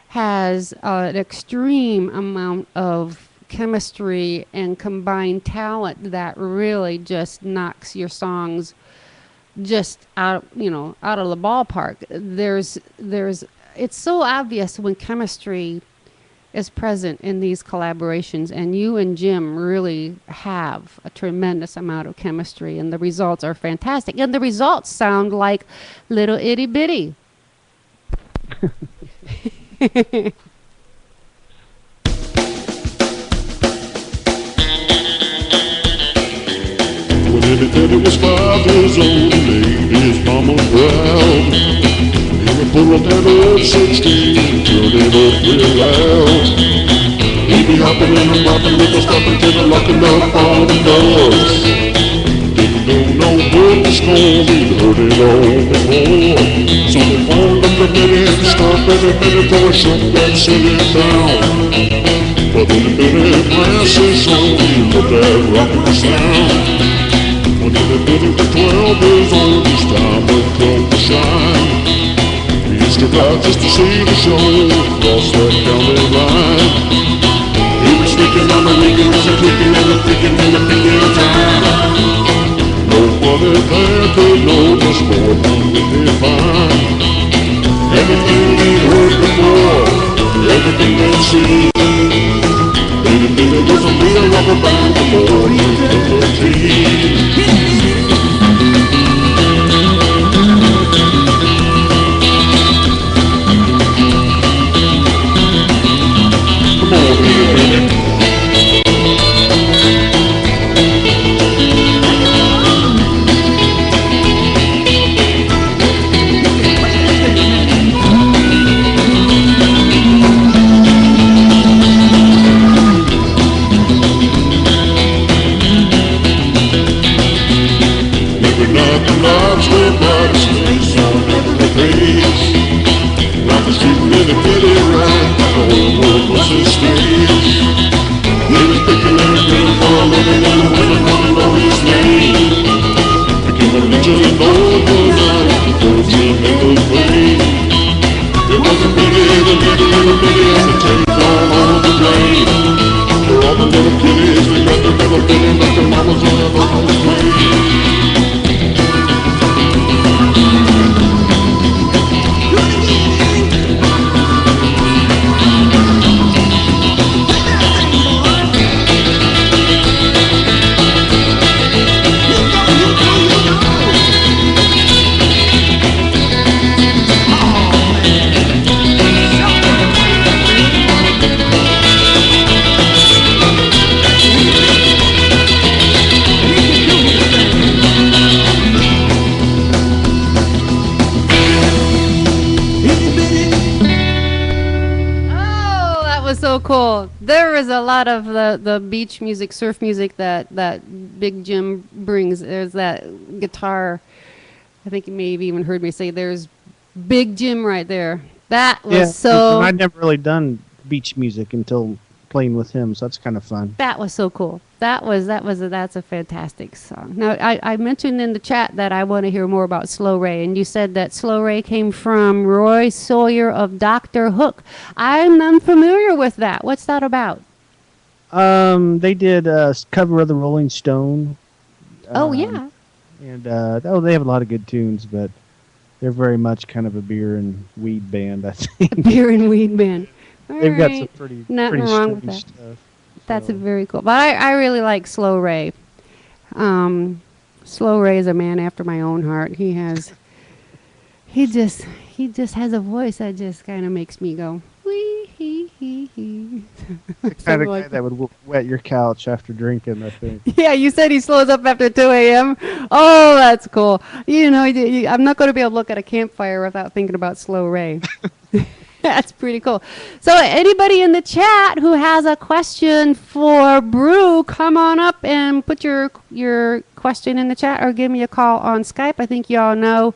has an extreme amount of chemistry and combined talent that really just knocks your songs just out of the ballpark. It's so obvious when chemistry is present in these collaborations, and you and Jim really have a tremendous amount of chemistry, and the results are fantastic, and the results sound like little itty bitty. When every daddy was 5 years old, he laid his mama proud. He would pull up that old 16 and turn it up real loud. He'd be hopping and a bopping, never stopping till the locking up all the doors. Didn't know no book was home, he'd heard it all before. So they phoned up the minute and stop every minute for a shut that city down. But when the minute passes on, he let that rockin' sound. When they put him to 12 years old, his time would come to shine. He used to drive just to see the show across that county line. He was sneaking on the weekends and kicking and the freaking and the picking time. Nobody there could know just more than we did find. Everything he'd heard before, everything they'd seen. Little Billy was a real rubber band before he was 13. Come on, little Billy. Cool. There is a lot of the beach music, surf music that Big Jim brings. There's that guitar. I think you may have even heard me say there's Big Jim right there. That was so... I'd never really done beach music until playing with him, so that's kind of fun. That was so cool. That's a fantastic song. Now, I mentioned in the chat that I want to hear more about Slow Ray, and you said that Slow Ray came from Roy Sawyer of Dr. Hook. I'm unfamiliar with that. What's that about? They did a cover of the Rolling Stone. Oh, yeah. And they have a lot of good tunes, but they're very much kind of a beer and weed band, I think. Beer and weed band. All They've got some right. pretty Nothing pretty wrong with strange that. stuff. That's so. very cool. But I really like Slow Ray. Slow Ray is a man after my own heart. He just has a voice that just kind of makes me go wee hee hee hee. The kind of guy that would wet your couch after drinking, I think. Yeah, you said he slows up after 2 a.m. Oh, that's cool. You know, I'm not going to be able to look at a campfire without thinking about Slow Ray. That's pretty cool. So anybody in the chat who has a question for Brew, come on up and put your question in the chat or give me a call on Skype. I think you all know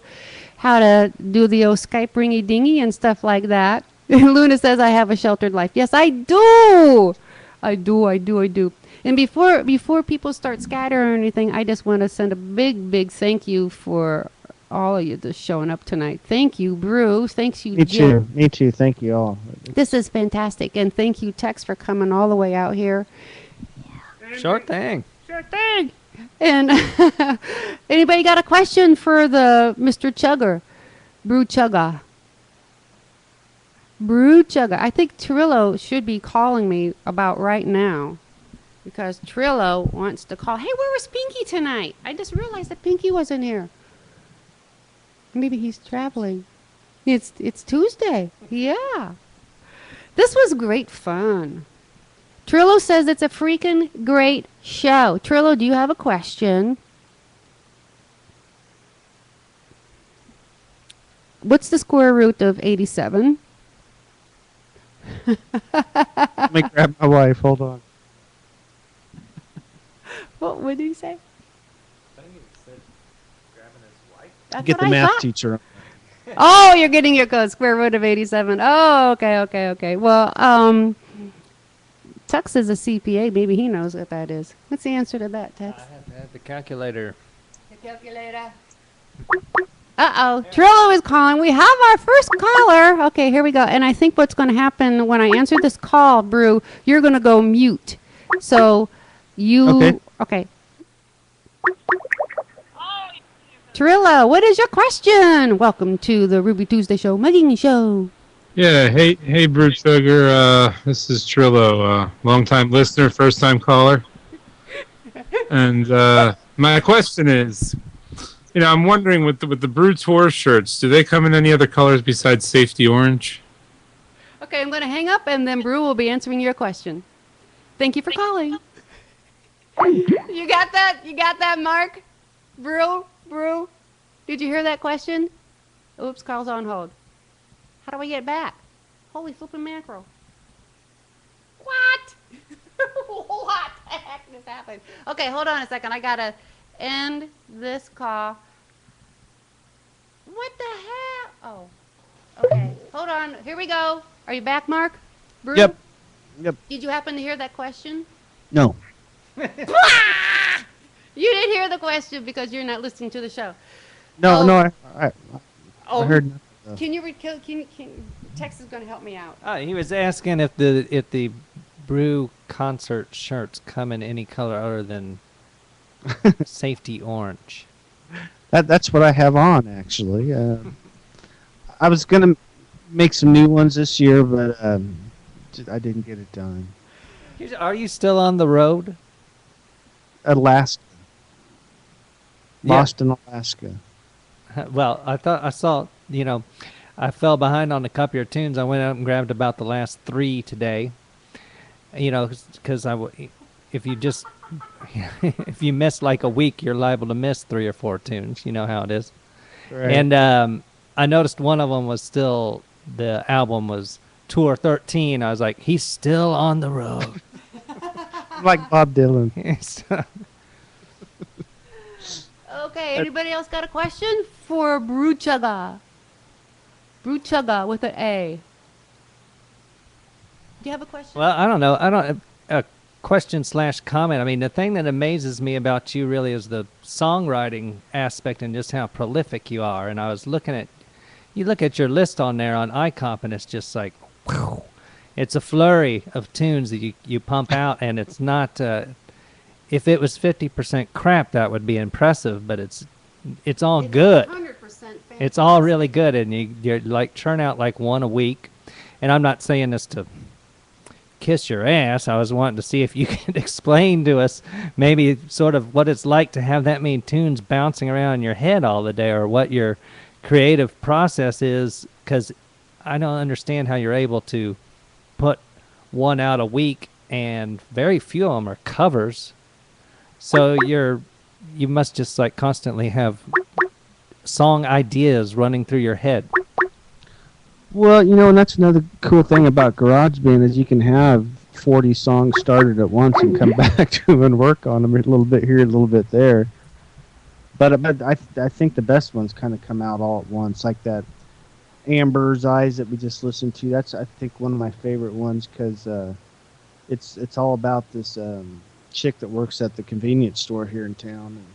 how to do the old Skype ringy dingy and stuff like that. Luna says I have a sheltered life. Yes, I do. I do. And before people start scattering or anything, I just want to send a big thank you for all of you just showing up tonight. Thank you, Bruce. Thanks you, Jim. Me too. Thank you all. This is fantastic. And thank you, Tex, for coming all the way out here. Sure thing. Sure thing. And anybody got a question for the Mr. Chugger? Brewchugger. I think Trillo should be calling me about right now. Because Trillo wants to call. Hey, where was Pinky tonight? I just realized that Pinky wasn't here. Maybe he's traveling. It's Tuesday. Yeah. This was great fun. Trillo says it's a freaking great show. Trillo, do you have a question? What's the square root of 87? Let me grab my wife. Hold on. What did he say? That's Get what the I math thought. teacher. Oh, you're getting your code, square root of 87. Oh, okay. Well, Tux is a CPA. Maybe he knows what that is. What's the answer to that, Tux? I have to have the calculator. The calculator. Uh-oh. Trillo is calling. We have our first caller. Okay, here we go. And I think what's going to happen when I answer this call, Brew, you're going to go mute. So you... Okay. Trillo, what is your question? Welcome to the Ruby Tuesday Show, Muggins Show. Yeah, hey, Brewchugger. This is Trillo, long-time listener, first-time caller. And my question is, I'm wondering with the Brew Tour shirts, do they come in any other colors besides safety orange? Okay, I'm going to hang up, and then Brew will be answering your question. Thank you for calling. You got that? You got that, Mark? Brew? Did you hear that question? Oops, Carl's on hold. How do I get back? Holy flippin' mackerel. What? What the heck just happened? Okay, hold on a second. I gotta end this call. What the hell? Oh. Okay, hold on. Here we go. Are you back, Mark? Brew? Yep. Did you happen to hear that question? No. You didn't hear the question because you're not listening to the show. No. I heard nothing. Can you Tex is going to help me out. He was asking if the Brew concert shirts come in any color other than safety orange. That's what I have on, actually. I was going to make some new ones this year, but I didn't get it done. Are you still on the road? Alaska. Yeah. Lost in Alaska. Well, I saw, I fell behind on a couple of your tunes. I went out and grabbed about the last 3 today. Because if you miss like a week, you're liable to miss 3 or 4 tunes. You know how it is. Right. And I noticed one of them was still, the album was Tour 13. I was like, he's still on the road. Like Bob Dylan. Okay, anybody else got a question for Brewchugger? Brewchugger with an A. Do you have a question? Well, I don't know. A question / comment. I mean, the thing that amazes me about you really is the songwriting aspect and just how prolific you are. And I was you look at your list on there on iComp, and it's just like, whew, it's a flurry of tunes that you pump out, and it's not, if it was 50% crap, that would be impressive. But it's all good. 100% It's all really good, and you're like churn out like one a week. And I'm not saying this to kiss your ass. I was wanting to see if you could explain to us maybe sort of what it's like to have that many tunes bouncing around in your head all the day, or what your creative process is, because I don't understand how you're able to put one out a week, and very few of them are covers. So you must just like constantly have song ideas running through your head. Well, and that's another cool thing about GarageBand is you can have 40 songs started at once and come back to them and work on them a little bit here, a little bit there. But I think the best ones kind of come out all at once, like that Amber's Eyes that we just listened to. That's, I think, one of my favorite ones because it's all about this chick that works at the convenience store here in town. And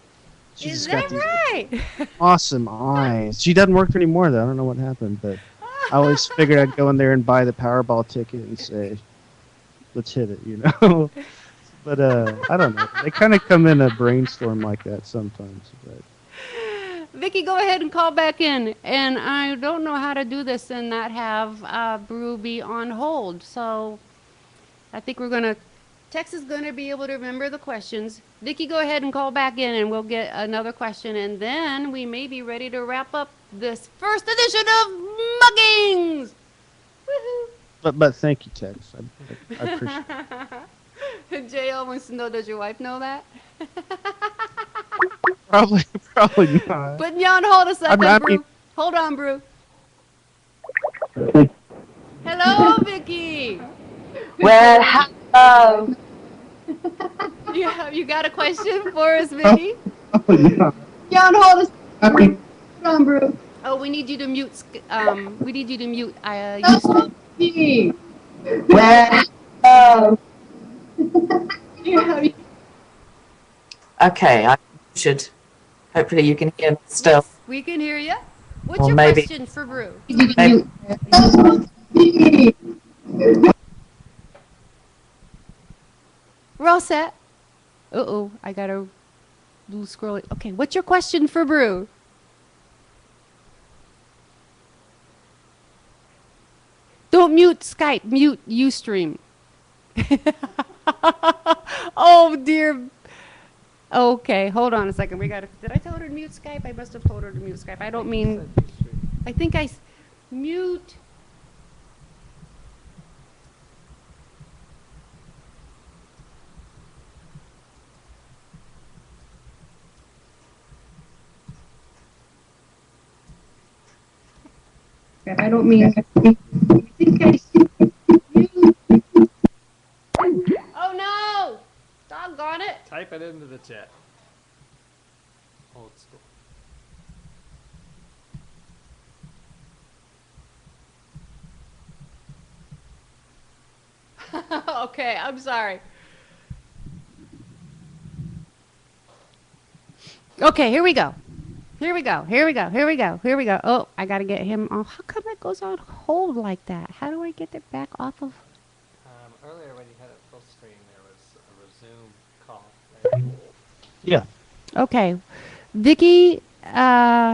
she's Is just got that these right? awesome eyes. She doesn't work there anymore, though. I don't know what happened, but I always figured I'd go in there and buy the Powerball ticket and say, let's hit it, But I don't know. They kind of come in a brainstorm like that sometimes. But Vicky, go ahead and call back in. And I don't know how to do this and not have Brew be on hold. So I think Tex is going to be able to remember the questions. Vicky, go ahead and call back in and we'll get another question. And then we may be ready to wrap up this first edition of Muggins. Woohoo! But thank you, Tex. I appreciate it. JL wants to know, does your wife know that? Probably not. Putting you on hold a second, I Brew. mean- Hold on, Brew. Hello, Vicky. Well, hello. You got a question for us, Vicky? Yeah. You on hold a second. Hold on, Brew. Oh, we need you to mute. We need you to mute. Houston. Well, hello. Okay, I should. Hopefully you can hear me still. We can hear you. What's Or your maybe- question for Brew? Maybe. We're all set. Uh-oh, I got a little scrolling. Okay, what's your question for Brew? Don't mute Skype, mute Ustream. Oh, dear. Okay, hold on a second. Did I tell her to mute Skype? I must have told her to mute Skype. I don't mean, I think mute. I don't mean. Oh no! Doggone it! Type it into the chat. Old school. Okay, I'm sorry. Okay, here we go. Here we go. Oh, I gotta get him off. How come it goes on hold like that? How do I get it back off of? Earlier when you had it full screen, there was a resume call. Right? Yeah. Okay. Vicky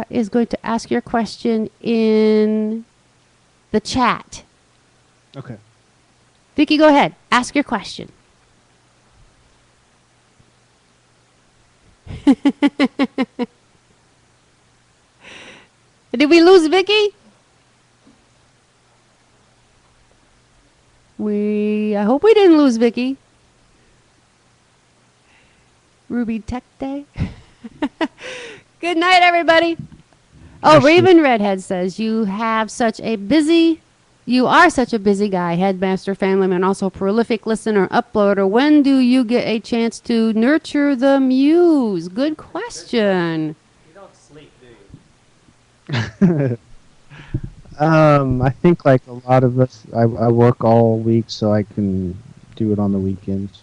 is going to ask your question in the chat. Okay. Vicky, go ahead. Ask your question. Did we lose Vicky? I hope we didn't lose Vicky. Ruby Tech Day. Good night, everybody. Oh, Raven Redhead says you are such a busy guy, headmaster, family man, also prolific listener, uploader. When do you get a chance to nurture the muse? Good question. You don't sleep, do you? I think like a lot of us, I work all week so I can do it on the weekends.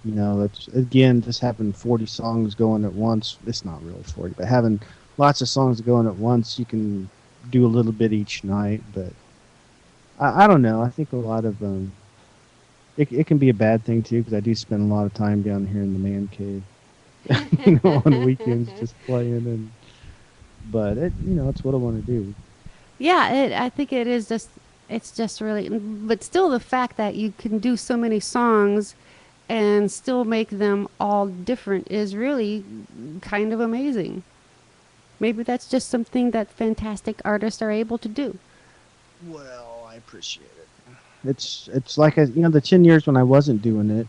That's, again, just having 40 songs going at once. It's not really 40, but having lots of songs going at once, you can do a little bit each night. But I don't know. I think a lot of it can be a bad thing too because I do spend a lot of time down here in the man cave, on weekends just playing but it's what I want to do. Yeah, I think it is just, it's just really, but still the fact that you can do so many songs and still make them all different is really kind of amazing. Maybe that's just something that fantastic artists are able to do. Well, I appreciate it. It's like the 10 years when I wasn't doing it,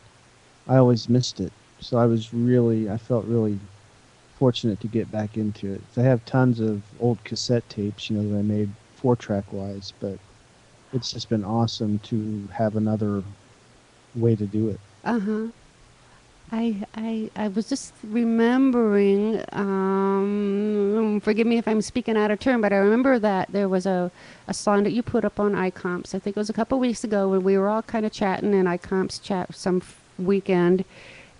I always missed it. So I felt really fortunate to get back into it. I have tons of old cassette tapes, that I made 4-track wise, but it's just been awesome to have another way to do it. Uh-huh. I was just remembering, forgive me if I'm speaking out of turn, but I remember that there was a song that you put up on iComps. I think it was a couple weeks ago when we were all kind of chatting in iComps chat some weekend,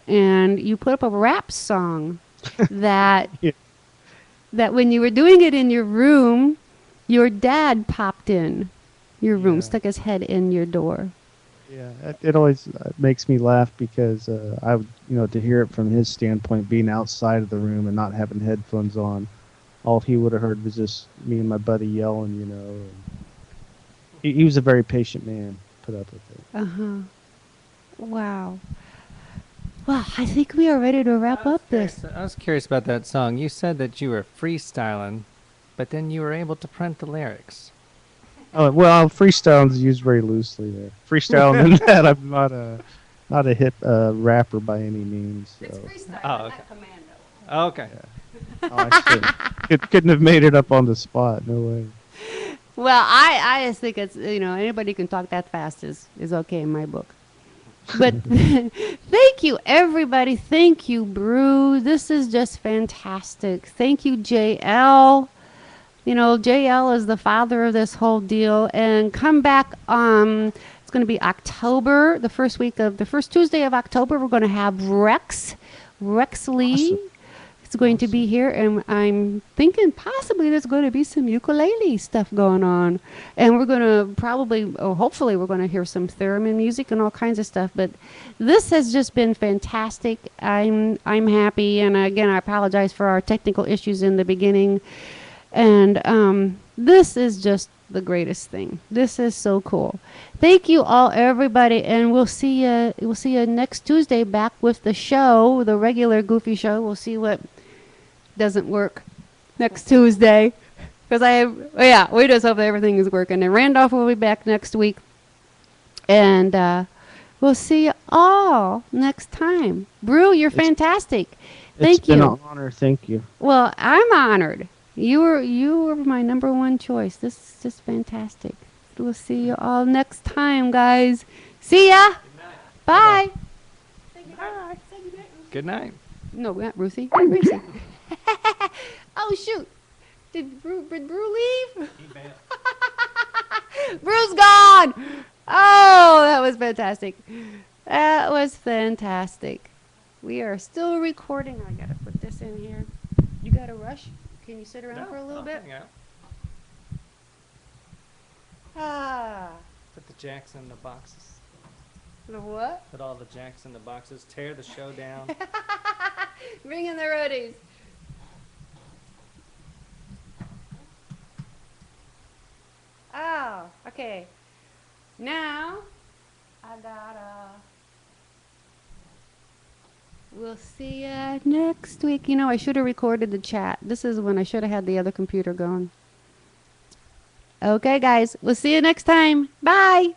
and you put up a rap song that Yeah. that when you were doing it in your room, your dad popped in your room, Yeah. stuck his head in your door. Yeah, it always makes me laugh because I would, to hear it from his standpoint, being outside of the room and not having headphones on, all he would have heard was just me and my buddy yelling, And he was a very patient man. Put up with it. Uh-huh. Wow. Well, I think we are ready to wrap up this. I was curious about that song. You said that you were freestyling, but then you were able to print the lyrics. Oh well, freestyle is used very loosely there. Freestyle and that I'm not a hip rapper by any means. So. freestyle, Oh, okay. commando. Okay. Oh, I couldn't have made it up on the spot. No way. Well, I just think it's, anybody who can talk that fast is okay in my book. But thank you, everybody. Thank you, Brew. This is just fantastic. Thank you, JL. JL is the father of this whole deal. And come back. It's going to be October, the first Tuesday of October. We're going to have Rex Lee. Awesome. It's going to be here, and I'm thinking possibly there's going to be some ukulele stuff going on, and we're going to hopefully we're going to hear some theremin music and all kinds of stuff. But this has just been fantastic. I'm happy, and again, I apologize for our technical issues in the beginning. And this is just the greatest thing. This is so cool. Thank you all, everybody, and we'll see you next Tuesday back with the show, the regular Goofy show. We'll see what doesn't work next Tuesday, because we just hope that everything is working. And Randolph will be back next week, and we'll see you all next time. Brew, you're fantastic. Thank you. It's been an honor. Thank you. Well, I'm honored. You were my number one choice. This is just fantastic. We'll see you all next time, guys. See ya. Bye. Bye. Good night. No, not Ruthie. Ruthie. Oh shoot! Did Brew leave? Brew's gone. Oh, that was fantastic. That was fantastic. We are still recording. I gotta put this in here. You gotta rush. Can you sit around for a little bit? Hang out. Ah. Put the jacks in the boxes. The what? Put all the jacks in the boxes. Tear the show down. Bring in the roadies. Oh, okay. Now, I gotta. We'll see you next week. I should have recorded the chat. This is when I should have had the other computer going. Okay, guys. We'll see you next time. Bye.